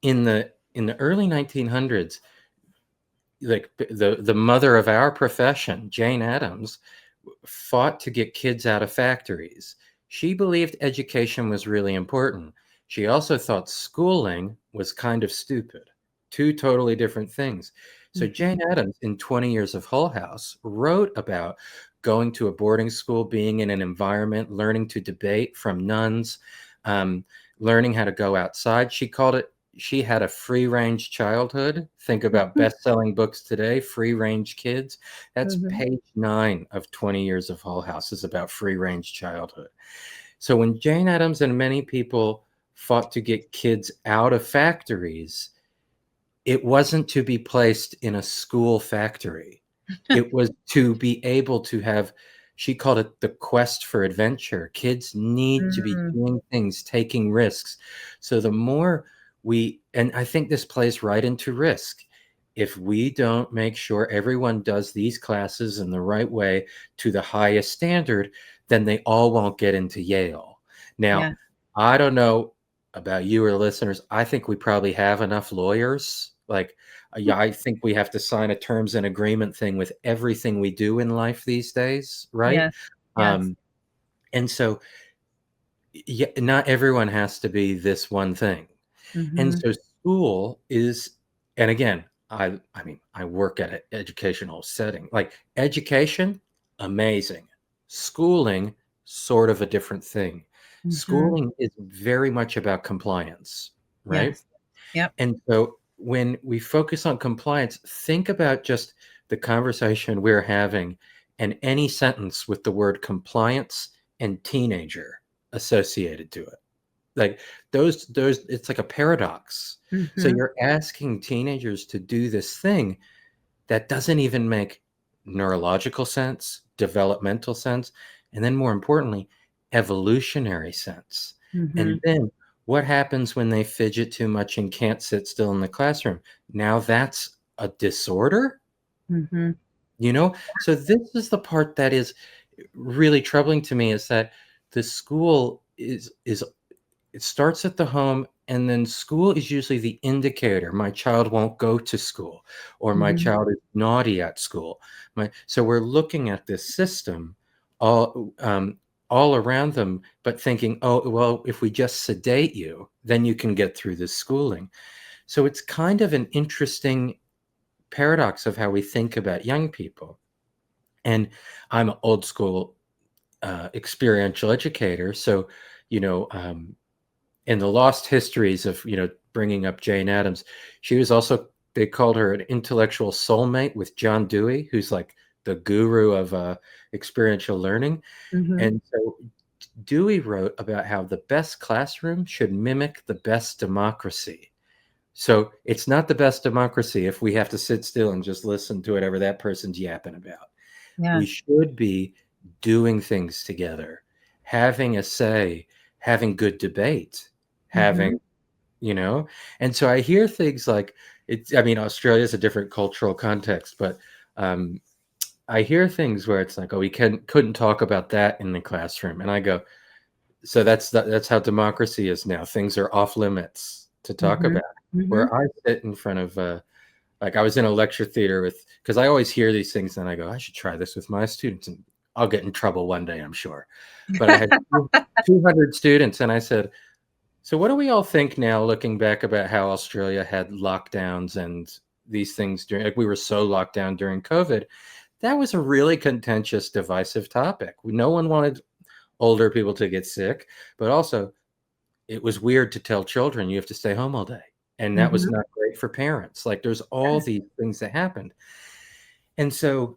In the early 1900s, like the mother of our profession, Jane Addams, fought to get kids out of factories. She believed education was really important. She also thought schooling was kind of stupid. Two totally different things. So Jane Addams, in 20 Years of Hull House, wrote about going to a boarding school, being in an environment, learning to debate from nuns, learning how to go outside. She called it, she had a free-range childhood. Think about best-selling books today, free-range kids. That's page 9 of 20 Years of Hull House is about free-range childhood. So when Jane Addams and many people fought to get kids out of factories, it wasn't to be placed in a school factory. It was to be able to have, she called it the quest for adventure. Kids need to be Mm, doing things, taking risks. So the more and I think this plays right into risk. If we don't make sure everyone does these classes in the right way to the highest standard, then they all won't get into Yale. Now, yeah. I don't know about you or listeners. I think we probably have enough lawyers. Like, yeah, I think we have to sign a terms and agreement thing with everything we do in life these days, right? Yes. Yes. Um, and so, yeah, not everyone has to be this one thing. And Mm-hmm. so school is, and again, I mean, I work at an educational setting. Like education, amazing. Schooling, sort of a different thing. Mm-hmm. Schooling is very much about compliance, right? Yes. Yep. And so when we focus on compliance, think about just the conversation we're having and any sentence with the word compliance and teenager associated to it. Like those it's like a paradox. So Mm-hmm. you're asking teenagers to do this thing that doesn't even make neurological sense, developmental sense, and then more importantly, evolutionary sense. Mm-hmm. And then what happens when they fidget too much and can't sit still in the classroom? Now that's a disorder, Mm-hmm. you know? So this is the part that is really troubling to me, is that the school is it starts at the home, and then school is usually the indicator. My child won't go to school, or my Mm-hmm. child is naughty at school. So we're looking at this system all around them, but thinking, oh, well, if we just sedate you, then you can get through this schooling. So it's kind of an interesting paradox of how we think about young people. And I'm an old school experiential educator. So, you know, in the lost histories of, bringing up Jane Addams, she was also, they called her an intellectual soulmate with John Dewey, who's like the guru of experiential learning. Mm-hmm. And so Dewey wrote about how the best classroom should mimic the best democracy. So it's not the best democracy if we have to sit still and just listen to whatever that person's yapping about. Yeah. We should be doing things together, having a say, having good debate, Mm-hmm. having, you know. And so I hear things like, I mean, Australia is a different cultural context, but um, I hear things where it's like, oh, we couldn't talk about that in the classroom. And I go, so that's how democracy is now. Things are off limits to talk Mm-hmm. about. Mm-hmm. Where I sit in front of like I was in a lecture theater because I always hear these things and I go, I should try this with my students, and I'll get in trouble one day, I'm sure. But I had 200 students, and I said, so what do we all think now, looking back, about how Australia had lockdowns and these things during, like we were so locked down during COVID? That was a really contentious, divisive topic. No one wanted older people to get sick, but also it was weird to tell children you have to stay home all day. And that was Mm-hmm. not great for parents. Like there's all these things that happened. And so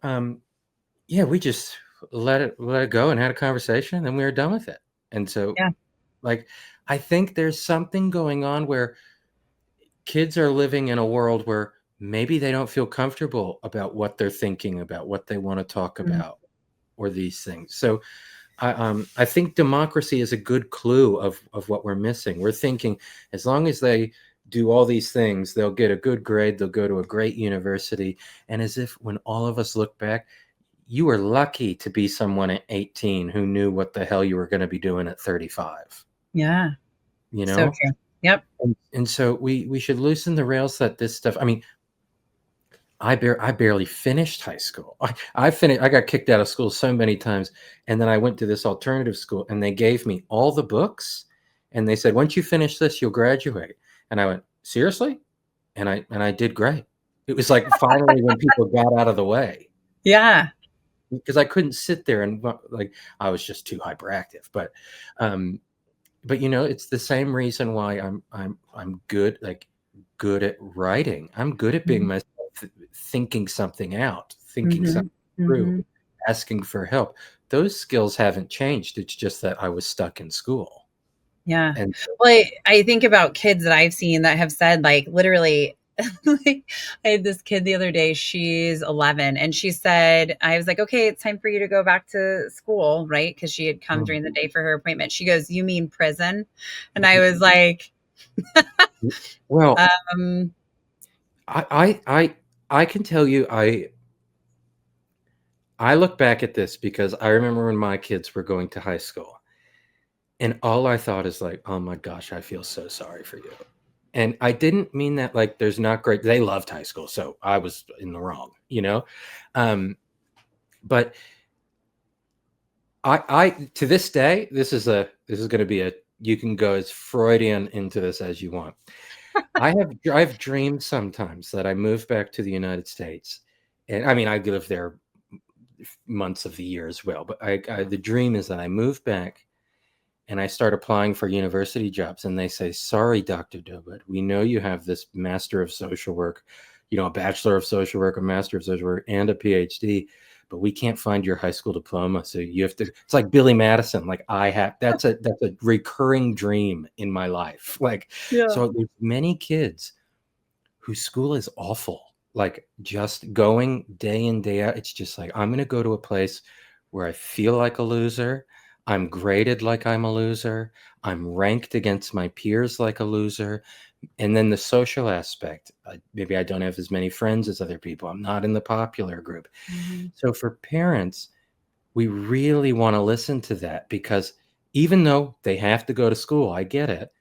yeah, we just let it go and had a conversation, and we were done with it. And so Yeah. like I think there's something going on where kids are living in a world where maybe they don't feel comfortable about what they're thinking about, what they want to talk Mm-hmm. about, or these things. So I think democracy is a good clue of what we're missing. We're thinking as long as they do all these things, they'll get a good grade, they'll go to a great university. And as if when all of us look back, you were lucky to be someone at 18 who knew what the hell you were going to be doing at 35, Yeah. you So know? true. Yep. And so we should loosen the rails that this stuff, I mean, I barely finished high school. I finished. I got kicked out of school so many times, and then I went to this alternative school, and they gave me all the books, and they said, "Once you finish this, you'll graduate." And I went, "Seriously?" And I did great. It was like finally when people got out of the way, Yeah. because I couldn't sit there and like I was just too hyperactive. Um, but it's the same reason why I'm good, like good at writing. I'm good at being Mm-hmm. myself, thinking something out, thinking Mm-hmm. something through, Mm-hmm. asking for help. those skills haven't changed. It's just that I was stuck in school. Yeah. And Well, I think about kids that I've seen that have said, like, literally, like, I had this kid the other day, she's 11, and she said, I was like, okay, it's time for you to go back to school, right? Because she had come during the day for her appointment. She goes, you mean prison? And I was like, well, um, I can tell you, I look back at this because I remember when my kids were going to high school, and all I thought is like, oh my gosh, I feel so sorry for you. And I didn't mean that like there's not great. They loved high school, so I was in the wrong, you know. But I to this day, this is going to be a, you can go as Freudian into this as you want. I've dreamed sometimes that I move back to the United States, and I mean I live there months of the year as well. But the dream is that I move back and I start applying for university jobs, and they say, "Sorry, Dr. Dobud, we know you have this Master of Social Work, a Bachelor of Social Work, a Master of Social Work, and a PhD, but we can't find your high school diploma. So you have to." It's like Billy Madison. Like that's a recurring dream in my life. Like, yeah. so there's many kids whose school is awful. Like just going day in, day out. It's just like, I'm going to go to a place where I feel like a loser. I'm graded like I'm a loser. I'm ranked against my peers like a loser. And then the social aspect, maybe I don't have as many friends as other people. I'm not in the popular group. Mhm. So for parents, we really want to listen to that, because even though they have to go to school, I get it.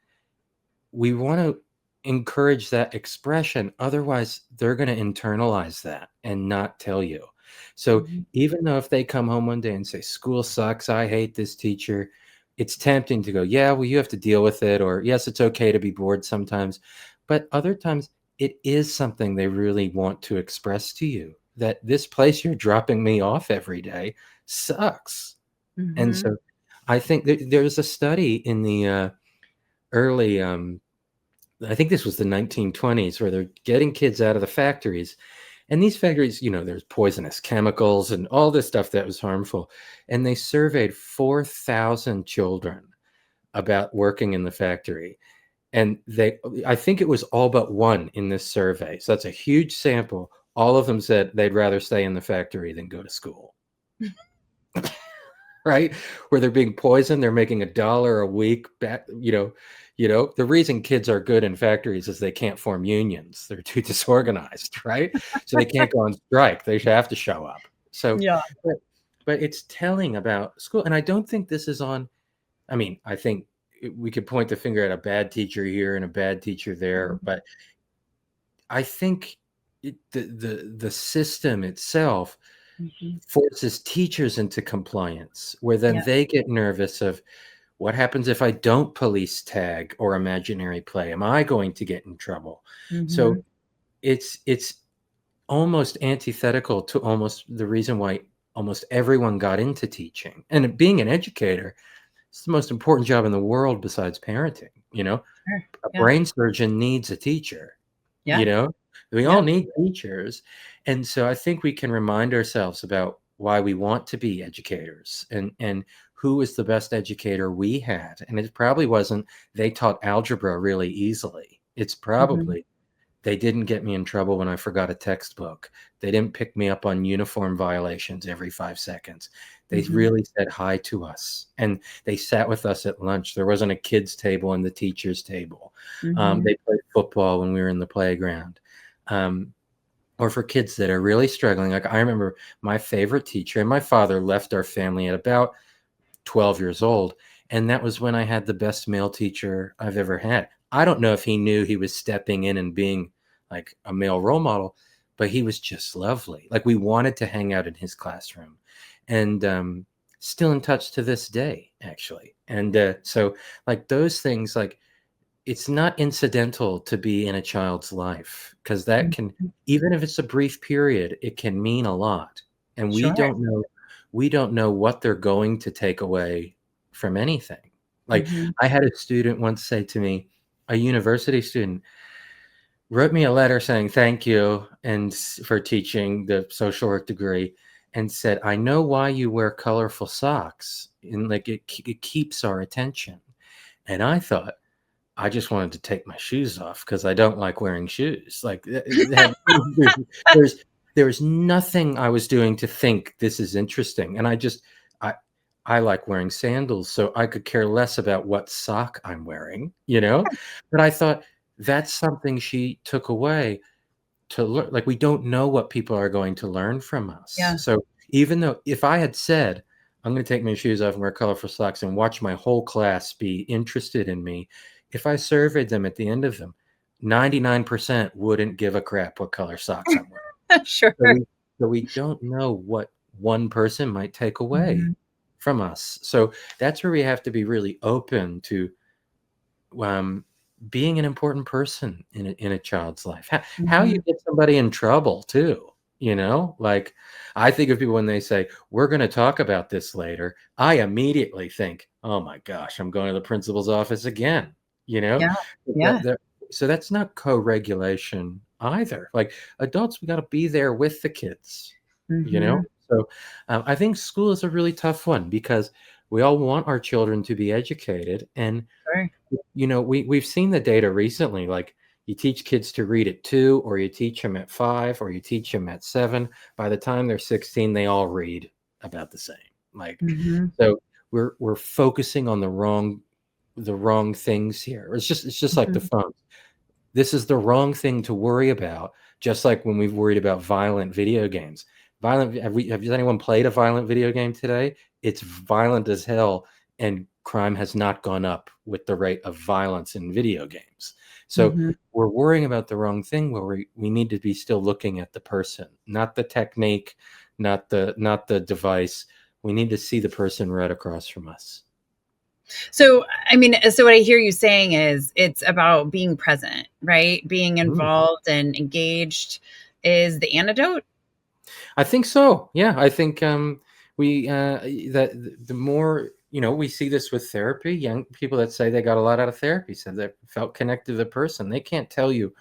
We want to encourage that expression. Otherwise, they're going to internalize that and not tell you. So Mhm. even though if they come home one day and say, school sucks, I hate this teacher, it's tempting to go, yeah, well, you have to deal with it. Or yes, it's okay to be bored sometimes. But other times it is something they really want to express to you, that this place you're dropping me off every day sucks. And Mhm. so I think there's a study in the early, I think this was the 1920s, where they're getting kids out of the factories. And these factories, there's poisonous chemicals and all this stuff that was harmful. And they surveyed 4,000 children about working in the factory. And I think it was all but one in this survey. So that's a huge sample. All of them said they'd rather stay in the factory than go to school. Right? Where they're being poisoned, they're making $1 a week back, the reason kids are good in factories is they can't form unions. They're too disorganized, right? So they can't go on strike. They have to show up. So, Yeah. but it's telling about school. And I don't think this is on, I mean, I think we could point the finger at a bad teacher here and a bad teacher there, but I think the system itself Mhm. forces teachers into compliance, where then Yeah. they get nervous of, what happens if I don't police tag or imaginary play? Am I going to get in trouble? So Mhm. it's almost antithetical to almost the reason why almost everyone got into teaching. And being an educator, it's the most important job in the world besides parenting. Sure. A Yeah. brain surgeon needs a teacher. Yeah. We all Yeah. need teachers. And so I think we can remind ourselves about why we want to be educators, and who was the best educator we had. And it probably wasn't they taught algebra really easily. It's Mhm. probably they didn't get me in trouble when I forgot a textbook. They didn't pick me up on uniform violations every 5 seconds. They Mhm. really said hi to us, and they sat with us at lunch. There wasn't a kids' table and the teachers' table. Mhm. They played football when we were in the playground. Um, or for kids that are really struggling. Like I remember my favorite teacher, and my father left our family at about 12 years old. And that was when I had the best male teacher I've ever had. I don't know if he knew he was stepping in and being like a male role model, but he was just lovely. Like we wanted to hang out in his classroom, and still in touch to this day, actually. And so like those things, like it's not incidental to be in a child's life, because that can, Mhm. even if it's a brief period, it can mean a lot. And Sure. we don't know what they're going to take away from anything. Like Mhm. I had a student once say to me, a university student wrote me a letter saying thank you and for teaching the social work degree, and said, I know why you wear colorful socks, and like it keeps our attention. And I thought, I just wanted to take my shoes off because I don't like wearing shoes. Like there's there's nothing I was doing to think this is interesting. And I like wearing sandals, so I could care less about what sock I'm wearing, But I thought that's something she took away to learn. Like, we don't know what people are going to learn from us. Yeah. So even though if I had said, I'm going to take my shoes off and wear colorful socks and watch my whole class be interested in me, if I surveyed them at the end of them, 99% wouldn't give a crap what color socks I'm wearing. Sure. So we don't know what one person might take away Mm-hmm. from us. So that's where we have to be really open to being an important person in a child's life. How you get somebody in trouble too, like I think of people when they say, we're going to talk about this later, I immediately think, oh my gosh, I'm going to the principal's office again, Yeah. So that's not co-regulation either. Like, adults, we got to be there with the kids, So I think school is a really tough one because we all want our children to be educated. And, Sure. we've seen the data recently, like you teach kids to read at 2, or you teach them at 5, or you teach them at 7. By the time they're 16, they all read about the same. Like, so we're focusing on the wrong things here. It's just like the phones. This is the wrong thing to worry about. Just like when we've worried about violent video games. Have anyone played a violent video game today? It's violent as hell, and crime has not gone up with the rate of violence in video games. So we're worrying about the wrong thing, where we need to be still looking at the person, not the technique, not the device. We need to see the person right across from us. So, so what I hear you saying is it's about being present, right? Being involved and engaged is the antidote. I think so. Yeah, I think we that the more we see this with therapy. Young people that say they got a lot out of therapy said they felt connected to the person. They can't tell you,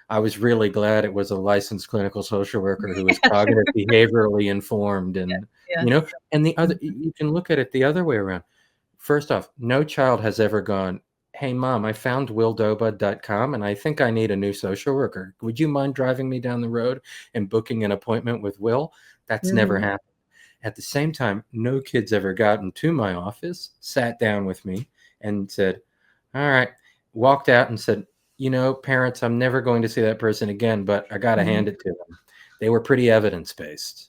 I was really glad it was a licensed clinical social worker who was cognitive behaviorally informed, and and the other, you can look at it the other way around. First off, no child has ever gone, hey, Mom, I found willdobud.com and I think I need a new social worker. Would you mind driving me down the road and booking an appointment with Will? That's never happened. At the same time, no kid's ever gotten to my office, sat down with me and said, all right, walked out and said, parents, I'm never going to see that person again, but I got to hand it to them. They were pretty evidence-based.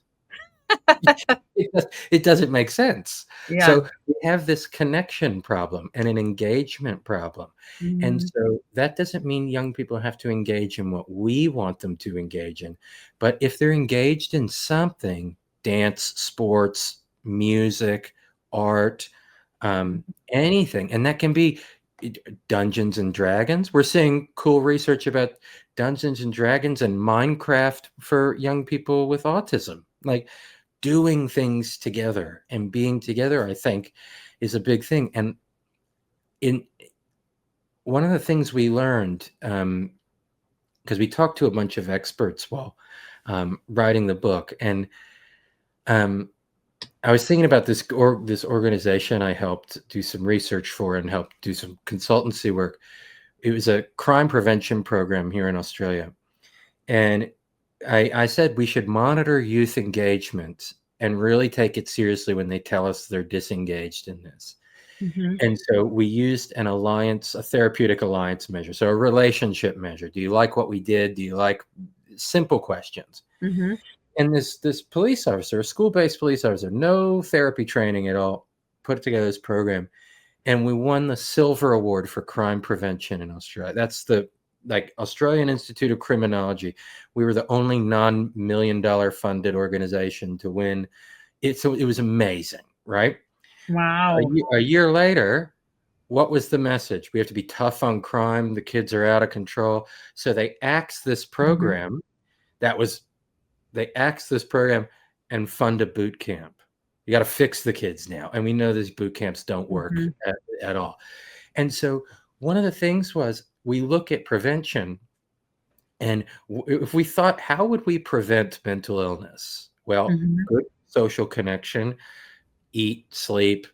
It doesn't make sense. Yeah. So we have this connection problem and an engagement problem. And so that doesn't mean young people have to engage in what we want them to engage in. But if they're engaged in something, dance, sports, music, art, anything, and that can be Dungeons and Dragons. We're seeing cool research about Dungeons and Dragons and Minecraft for young people with autism. Like, doing things together and being together, I think, is a big thing. And in one of the things we learned, because we talked to a bunch of experts while writing the book, and I was thinking about this organization I helped do some research for and helped do some consultancy work. It was a crime prevention program here in Australia. And I said we should monitor youth engagement and really take it seriously when they tell us they're disengaged in this. And so we used a therapeutic alliance measure. So a relationship measure. Do you like what we did? Do you like simple questions? And this police officer, a school-based police officer, no therapy training at all, put together this program. And we won the Silver Award for crime prevention in Australia. That's the Australian Institute of Criminology. We were the only non-million-dollar funded organization to win it. So it was amazing, right? Wow. A year later, what was the message? We have to be tough on crime. The kids are out of control. So they axed this program. They axed this program and fund a boot camp. You got to fix the kids now. And we know these boot camps don't work at all. And so one of the things was, we look at prevention, and if we thought, how would we prevent mental illness? Well, Mhm. good social connection, eat, sleep,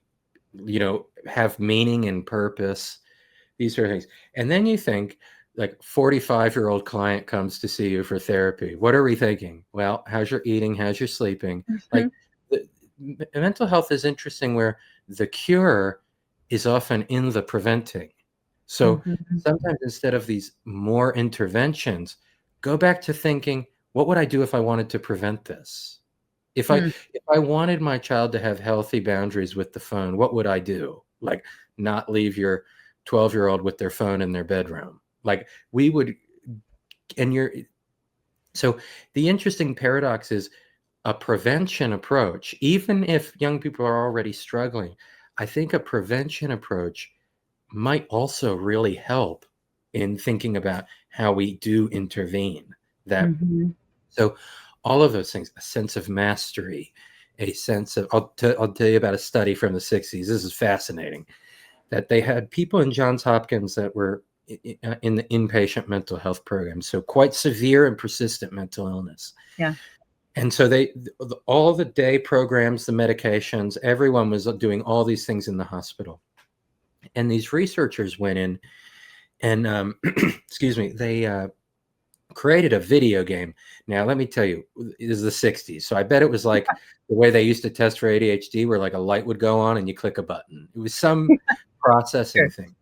have meaning and purpose, these sort of things. And then you think, like, 45-year-old client comes to see you for therapy. What are we thinking? Well, how's your eating? How's your sleeping? Like, Mhm. mental health is interesting, where the cure is often in the preventing. So Mhm. sometimes, instead of these more interventions, go back to thinking, what would I do if I wanted to prevent this? If I Mm. if I wanted my child to have healthy boundaries with the phone, what would I do? Like, not leave your 12-year-old with their phone in their bedroom. Like, we would, and you're so the interesting paradox is, a prevention approach, even if young people are already struggling, I think a prevention approach might also really help in thinking about how we do intervene. That Mhm. So all of those things, a sense of mastery, a sense of, I'll tell you about a study from the 60s. This is fascinating, that they had people in Johns Hopkins that were in the inpatient mental health program. So quite severe and persistent mental illness. Yeah. And so all the day programs, the medications, everyone was doing all these things in the hospital. And these researchers went in and, excuse me, they created a video game. Now, let me tell you, it is the 60s. So I bet it was like the way they used to test for ADHD, where like a light would go on and you click a button. It was some processing Sure. thing.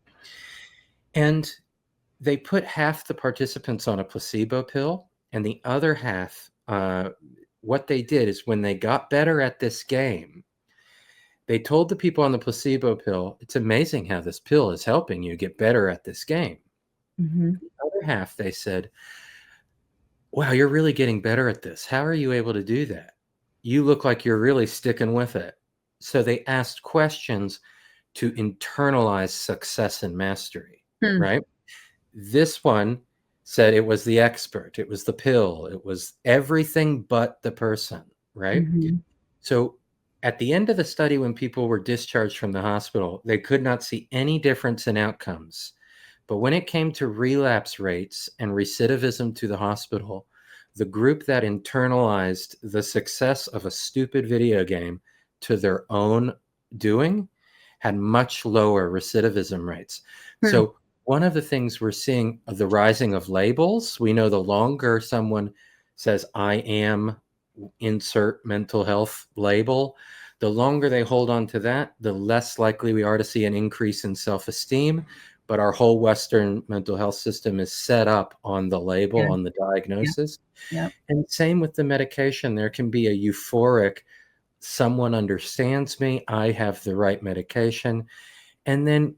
And they put half the participants on a placebo pill, and the other half, what they did is, when they got better at this game, they told the people on the placebo pill, it's amazing how this pill is helping you get better at this game. Mhm. The other half, they said, wow, you're really getting better at this. How are you able to do that? You look like you're really sticking with it. So they asked questions to internalize success and mastery, Hmm. right? This one said it was the expert, it was the pill, it was everything but the person, right? Mhm. So at the end of the study, when people were discharged from the hospital, they could not see any difference in outcomes. But when it came to relapse rates and recidivism to the hospital, the group that internalized the success of a stupid video game to their own doing had much lower recidivism rates. Hmm. So one of the things we're seeing of the rising of labels, we know the longer someone says, I am insert mental health label, the longer they hold on to that, the less likely we are to see an increase in self-esteem. But our whole Western mental health system is set up on the label, Yeah. on the Yeah. diagnosis. Yeah. And same with the medication. There can be a euphoric, someone understands me, I have the right medication. And then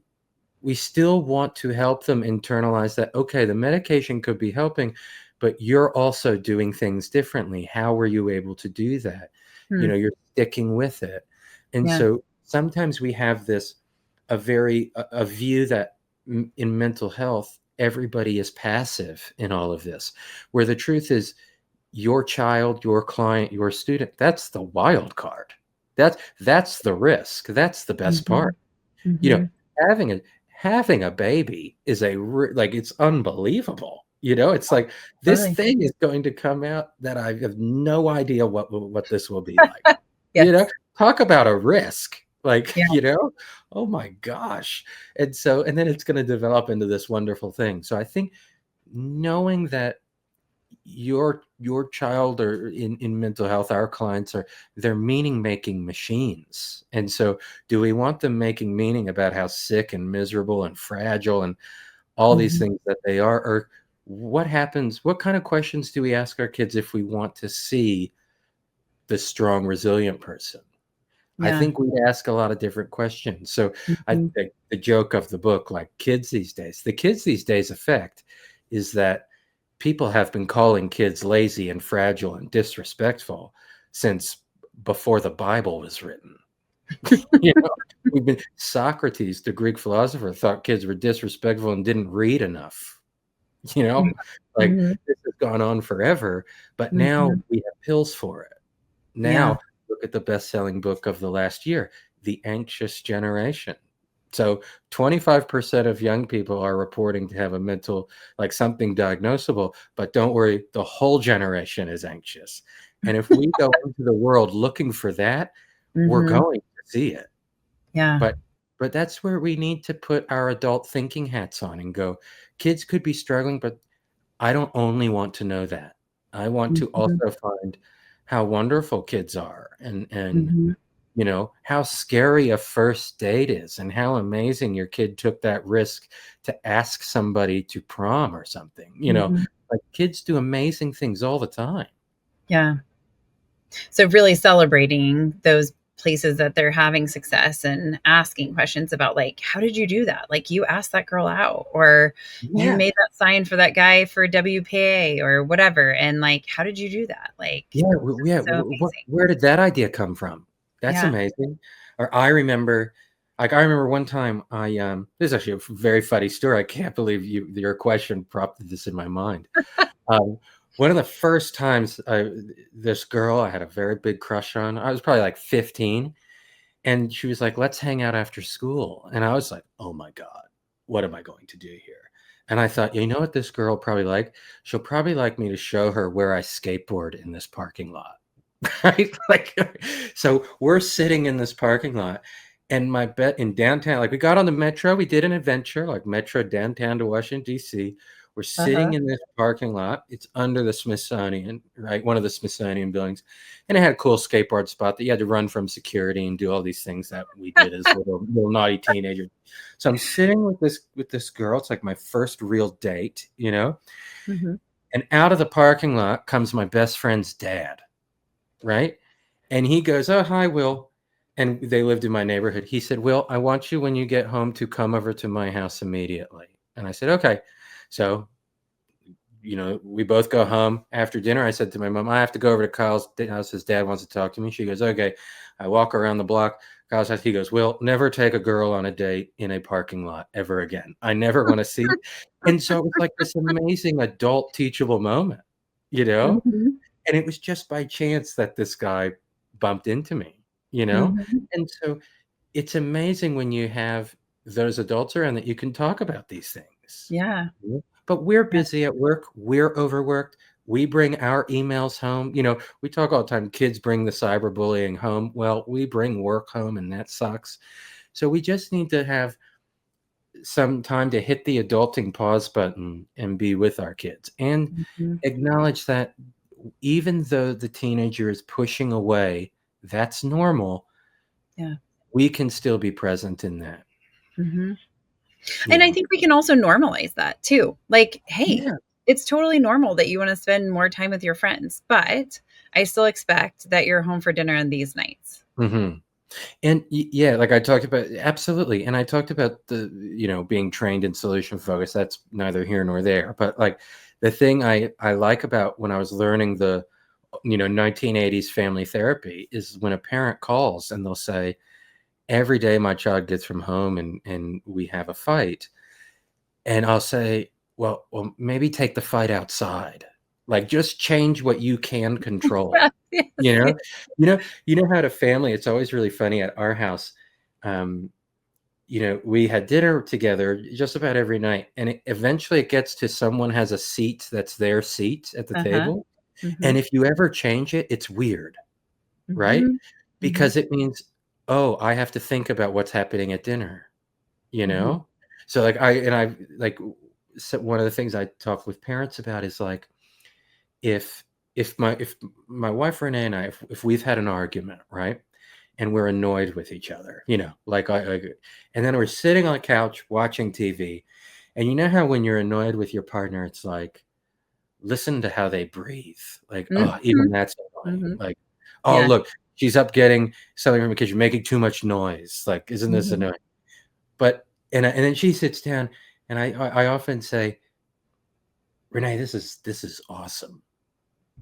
we still want to help them internalize that, okay, the medication could be helping, but you're also doing things differently. How were you able to do that? Hmm. You're sticking with it. And Yeah. so sometimes we have this, a view that in mental health, everybody is passive in all of this, where the truth is, your child, your client, your student, that's the wild card. That's the risk. That's the best Mhm. part. You know, Mhm. having a having a baby is like, it's unbelievable. It's like, this Totally. thing is going to come out that I have no idea what this will be like. You know, Yes. talk about a risk. Like, Yeah. oh my gosh. And then it's going to develop into this wonderful thing. So I think, knowing that your child, or in mental health, our clients they're meaning making machines. And so, do we want them making meaning about how sick and miserable and fragile and all these Mhm. things that they are? Or what kind of questions do we ask our kids if we want to see the strong, resilient person? I Yeah. think we'd ask a lot of different questions. So I Mhm. think the joke of the book, like, the kids these days effect is that people have been calling kids lazy and fragile and disrespectful since before the Bible was written. you know, Socrates, the Greek philosopher, thought kids were disrespectful and didn't read enough. You Yeah. know, like, Mhm. this has gone on forever, but now Mhm. we have pills for it. Yeah. Now, look at the best-selling book of the last year, The Anxious Generation. So 25% of young people are reporting to have a mental, like, something diagnosable, but don't worry, the whole generation is anxious. And if we go into the world looking for that, we're going to see it. Yeah. But that's where we need to put our adult thinking hats on and go, kids could be struggling, but I don't only want to know that. I want to also find how wonderful kids are and you know, how scary a first date is and how amazing your kid took that risk to ask somebody to prom or something. You know, like kids do amazing things all the time. Yeah. So really celebrating those places that they're having success and asking questions about, like, how did you do that? Like, you asked that girl out, or you Yeah. made that sign for that guy for WPA or whatever. And like, how did you do that? Like, so amazing. Where did that idea come from? That's Yeah. amazing. Or I remember one time this is actually a very funny story. I can't believe your question prompted this in my mind. One of the first times this girl I had a very big crush on, I was probably like 15, and she was like, let's hang out after school. And I was like, oh my God, what am I going to do here? And I thought, you know what this girl probably like? She'll probably like me to show her where I skateboard in this parking lot. Right? Like, so we're sitting in this parking lot, and my bet in downtown, like we got on the metro, we did an adventure, like metro downtown to Washington, D.C. We're sitting in this parking lot. It's under the Smithsonian, right? One of the Smithsonian buildings. And it had a cool skateboard spot that you had to run from security and do all these things that we did as little naughty teenagers. So I'm sitting with this girl. It's like my first real date, you know? And out of the parking lot comes my best friend's dad, right? And he goes, oh, hi, Will. And they lived in my neighborhood. He said, Will, I want you when you get home to come over to my house immediately. And I said, okay. So, you know, we both go home after dinner. I said to my mom, I have to go over to Kyle's house. His dad wants to talk to me. She goes, okay. I walk around the block. Kyle's house. He goes, Will, never take a girl on a date in a parking lot ever again. I never want to see it. And so it was like this amazing adult teachable moment, you know? And it was just by chance that this guy bumped into me, you know? And so it's amazing when you have those adults around that you can talk about these things. Yeah. But we're busy at work. We're overworked. We bring our emails home. You know, we talk all the time, kids bring the cyberbullying home. Well, we bring work home, and that sucks. So we just need to have some time to hit the adulting pause button and be with our kids and acknowledge that even though the teenager is pushing away, that's normal. Yeah. We can still be present in that. And I think we can also normalize that too. Like, hey, it's totally normal that you want to spend more time with your friends, but I still expect that you're home for dinner on these nights. And yeah, like I talked about, absolutely. And I talked about the, you know, being trained in solution focus. That's neither here nor there. But like the thing I like about when I was learning the, you know, 1980s family therapy is when a parent calls and they'll say, every day my child gets from home and we have a fight. And I'll say, well, maybe take the fight outside. Like just change what you can control. You know how to family, it's always really funny at our house. You know, we had dinner together just about every night, and eventually it gets to someone has a seat that's their seat at the table. And if you ever change it, it's weird, right? Because it means, oh, I have to think about what's happening at dinner, you know? So like so one of the things I talk with parents about is like, if my wife Renee and I, if we've had an argument, right, and we're annoyed with each other, you know, like and then we're sitting on a couch watching TV, and you know how when you're annoyed with your partner, it's like, listen to how they breathe, like, oh, even that's annoying, like, oh, look, she's up getting something from the kitchen, making too much noise, like, isn't this annoying? But and then she sits down, and I often say, Renee, this is awesome.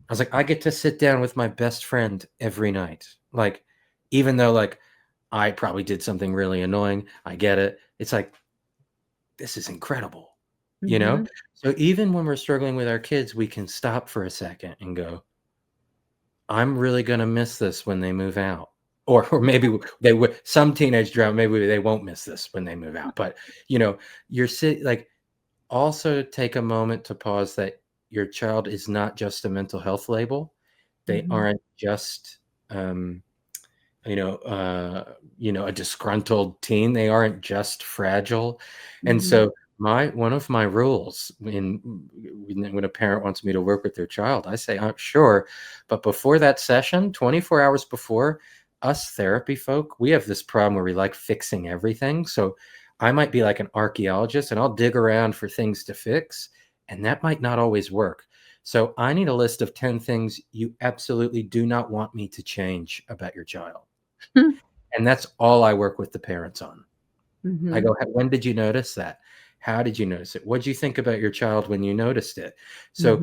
I was like, I get to sit down with my best friend every night. Like, even though like I probably did something really annoying, I get it. It's like, this is incredible, you know? So even when we're struggling with our kids, we can stop for a second and go, I'm really going to miss this when they move out. Or maybe they would, some teenage drama, maybe they won't miss this when they move out. But, you know, like, also take a moment to pause that your child is not just a mental health label. They aren't just, a disgruntled teen. They aren't just fragile. And so one of my rules when a parent wants me to work with their child, I say, I'm sure, but before that session, 24 hours before, us therapy folk, we have this problem where we like fixing everything. So I might be like an archaeologist and I'll dig around for things to fix, and that might not always work. So I need a list of 10 things you absolutely do not want me to change about your child. And that's all I work with the parents on. I go, when did you notice that? How did you notice it? What did you think about your child when you noticed it? So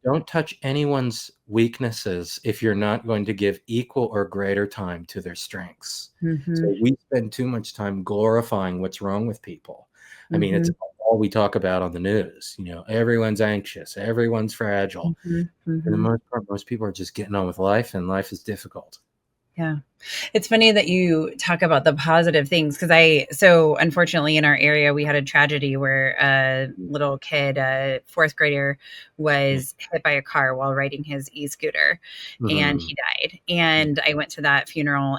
don't touch anyone's weaknesses if you're not going to give equal or greater time to their strengths. So we spend too much time glorifying what's wrong with people. I mean, it's all we talk about on the news. Everyone's anxious, everyone's fragile. For the most part, most people are just getting on with life, and life is difficult. Yeah. It's funny that you talk about the positive things, because so unfortunately in our area, we had a tragedy where a little kid, a fourth grader, was hit by a car while riding his e-scooter, and he died. And I went to that funeral,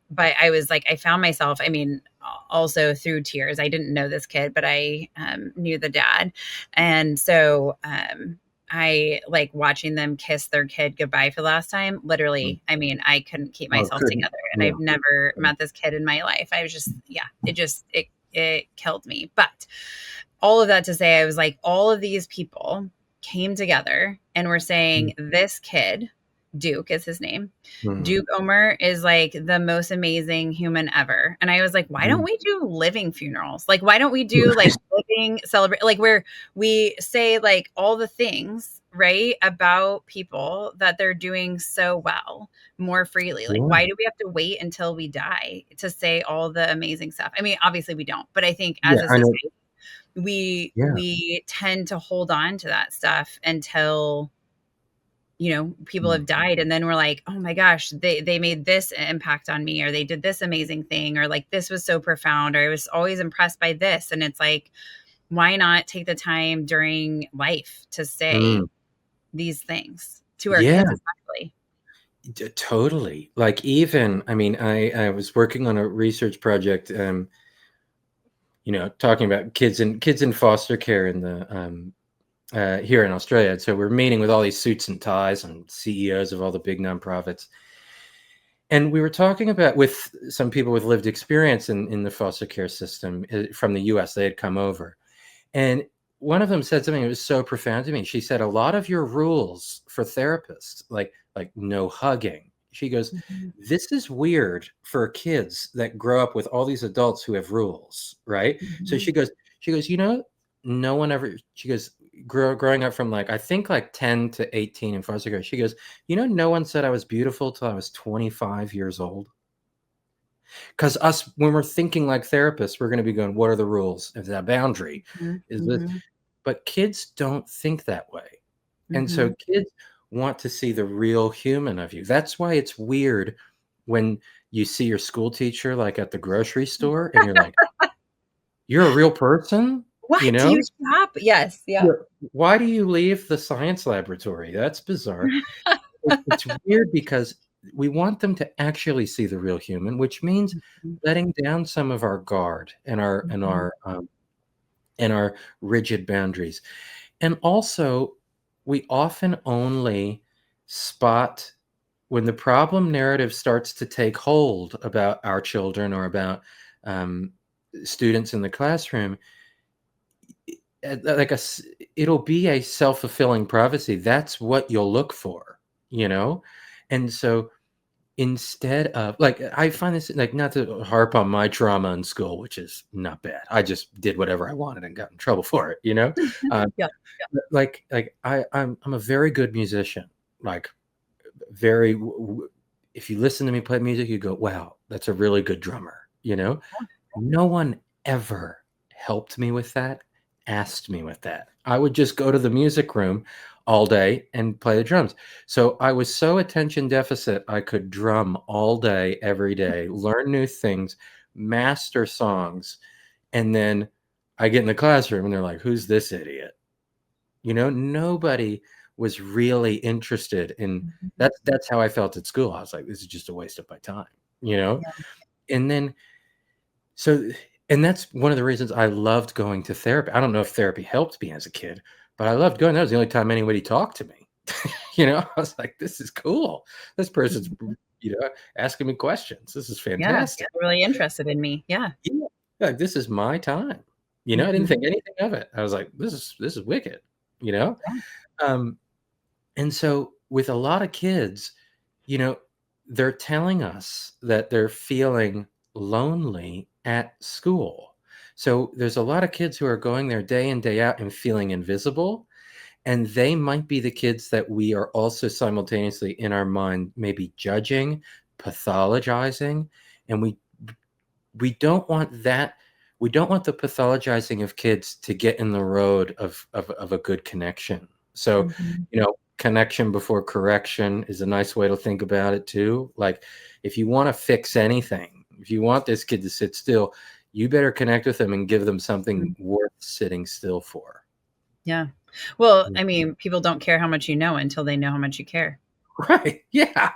but I was like, I found myself, I mean, also through tears. I didn't know this kid, but I knew the dad. And so, I like watching them kiss their kid goodbye for the last time. Literally, I mean, I couldn't keep myself together. And I've never met this kid in my life. I was just, it killed me. But all of that to say, I was like, all of these people came together and were saying, this kid, Duke is his name. Duke Omer is like the most amazing human ever. And I was like, why don't we do living funerals? Like, why don't we do like living celebrate, like where we say like all the things, right, about people that they're doing so well more freely? Like, why do we have to wait until we die to say all the amazing stuff? I mean, obviously we don't, but I think as a society, we tend to hold on to that stuff until people have died, and then we're like, oh my gosh, they made this impact on me, or they did this amazing thing, or like this was so profound, or I was always impressed by this. And it's like, why not take the time during life to say these things to our kids especially? Totally. Like, even, I mean, I was working on a research project, talking about kids in foster care in the here in Australia. So we're meeting with all these suits and ties and CEOs of all the big nonprofits. And we were talking about with some people with lived experience in the foster care system from the US. They had come over. And one of them said something that was so profound to me. She said, a lot of your rules for therapists, like no hugging. She goes, this is weird for kids that grow up with all these adults who have rules, right? So she goes, no one ever, she goes, growing up from I think 10 to 18 in foster care, she goes, no one said I was beautiful till I was 25 years old. Because us, when we're thinking like therapists, we're going to be going, what are the rules? Is that boundary? Is this? But kids don't think that way. And so kids want to see the real human of you. That's why it's weird when you see your school teacher at the grocery store and you're like, you're a real person? What? Do you shop? Yes. Yeah. Why do you leave the science laboratory? That's bizarre. It's weird because we want them to actually see the real human, which means letting down some of our guard and our rigid boundaries. And also, we often only spot when the problem narrative starts to take hold about our children or about students in the classroom. It'll be a self-fulfilling prophecy. That's what you'll look for, and so instead of I find this not to harp on my trauma in school, which is not bad. I just did whatever I wanted and got in trouble for it, Yeah. I'm a very good musician. If you listen to me play music, you go, wow, that's a really good drummer. No one ever helped me with that, asked me with that. I would just go to the music room all day and play the drums. So I was so attention deficit, I could drum all day, every day, learn new things, master songs. And then I get in the classroom and they're like, who's this idiot? Nobody was really interested in that's how I felt at school. I was like, this is just a waste of my time, Yeah. And then and that's one of the reasons I loved going to therapy. I don't know if therapy helped me as a kid, but I loved going. That was the only time anybody talked to me. I was like, this is cool. This person's, asking me questions. This is fantastic. Yeah, really interested in me. Yeah. Yeah, like, this is my time. I didn't think anything of it. I was like, this is wicked, Yeah. And so with a lot of kids, they're telling us that they're feeling lonely at school. So there's a lot of kids who are going there day in, day out and feeling invisible. And they might be the kids that we are also simultaneously in our mind, maybe judging, pathologizing. And we don't want that. We don't want the pathologizing of kids to get in the road of a good connection. So, connection before correction is a nice way to think about it too. Like, if you want to fix anything, if you want this kid to sit still, you better connect with them and give them something worth sitting still for. Yeah. Well, I mean, people don't care how much you know until they know how much you care. Right. Yeah.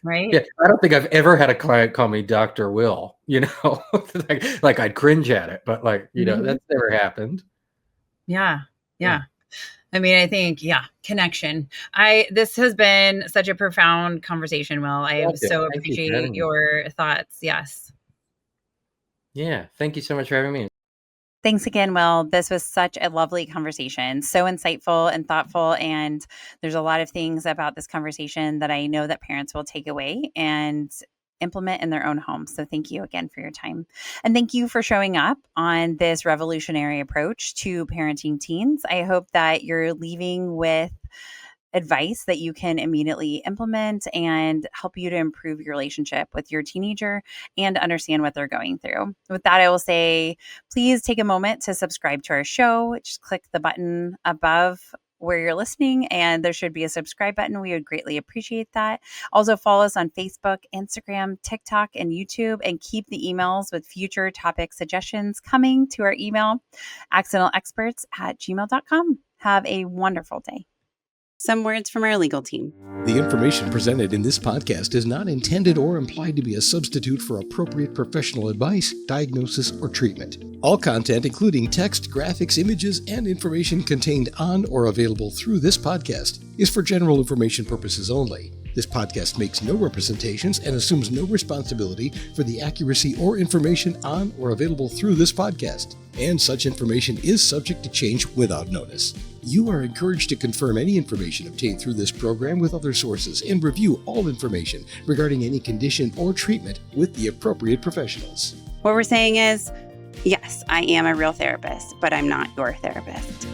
Right. Yeah. I don't think I've ever had a client call me Dr. Will, like I'd cringe at it, but that's never happened. Yeah. Yeah. I mean, I think, connection. This has been such a profound conversation, Will. I so appreciate your thoughts. Yes. Yeah. Thank you so much for having me. Thanks again, Will. This was such a lovely conversation, so insightful and thoughtful. And there's a lot of things about this conversation that I know that parents will take away and implement in their own homes. So thank you again for your time. And thank you for showing up on this revolutionary approach to parenting teens. I hope that you're leaving with advice that you can immediately implement and help you to improve your relationship with your teenager and understand what they're going through. With that, I will say, please take a moment to subscribe to our show. Just click the button above where you're listening, and there should be a subscribe button. We would greatly appreciate that. Also, follow us on Facebook, Instagram, TikTok, and YouTube, and keep the emails with future topic suggestions coming to our email, accidentalexperts@gmail.com. Have a wonderful day. Some words from our legal team. The information presented in this podcast is not intended or implied to be a substitute for appropriate professional advice, diagnosis, or treatment. All content, including text, graphics, images, and information contained on or available through this podcast, is for general information purposes only. This podcast makes no representations and assumes no responsibility for the accuracy or information on or available through this podcast, and such information is subject to change without notice. You are encouraged to confirm any information obtained through this program with other sources and review all information regarding any condition or treatment with the appropriate professionals. What we're saying is, yes, I am a real therapist, but I'm not your therapist.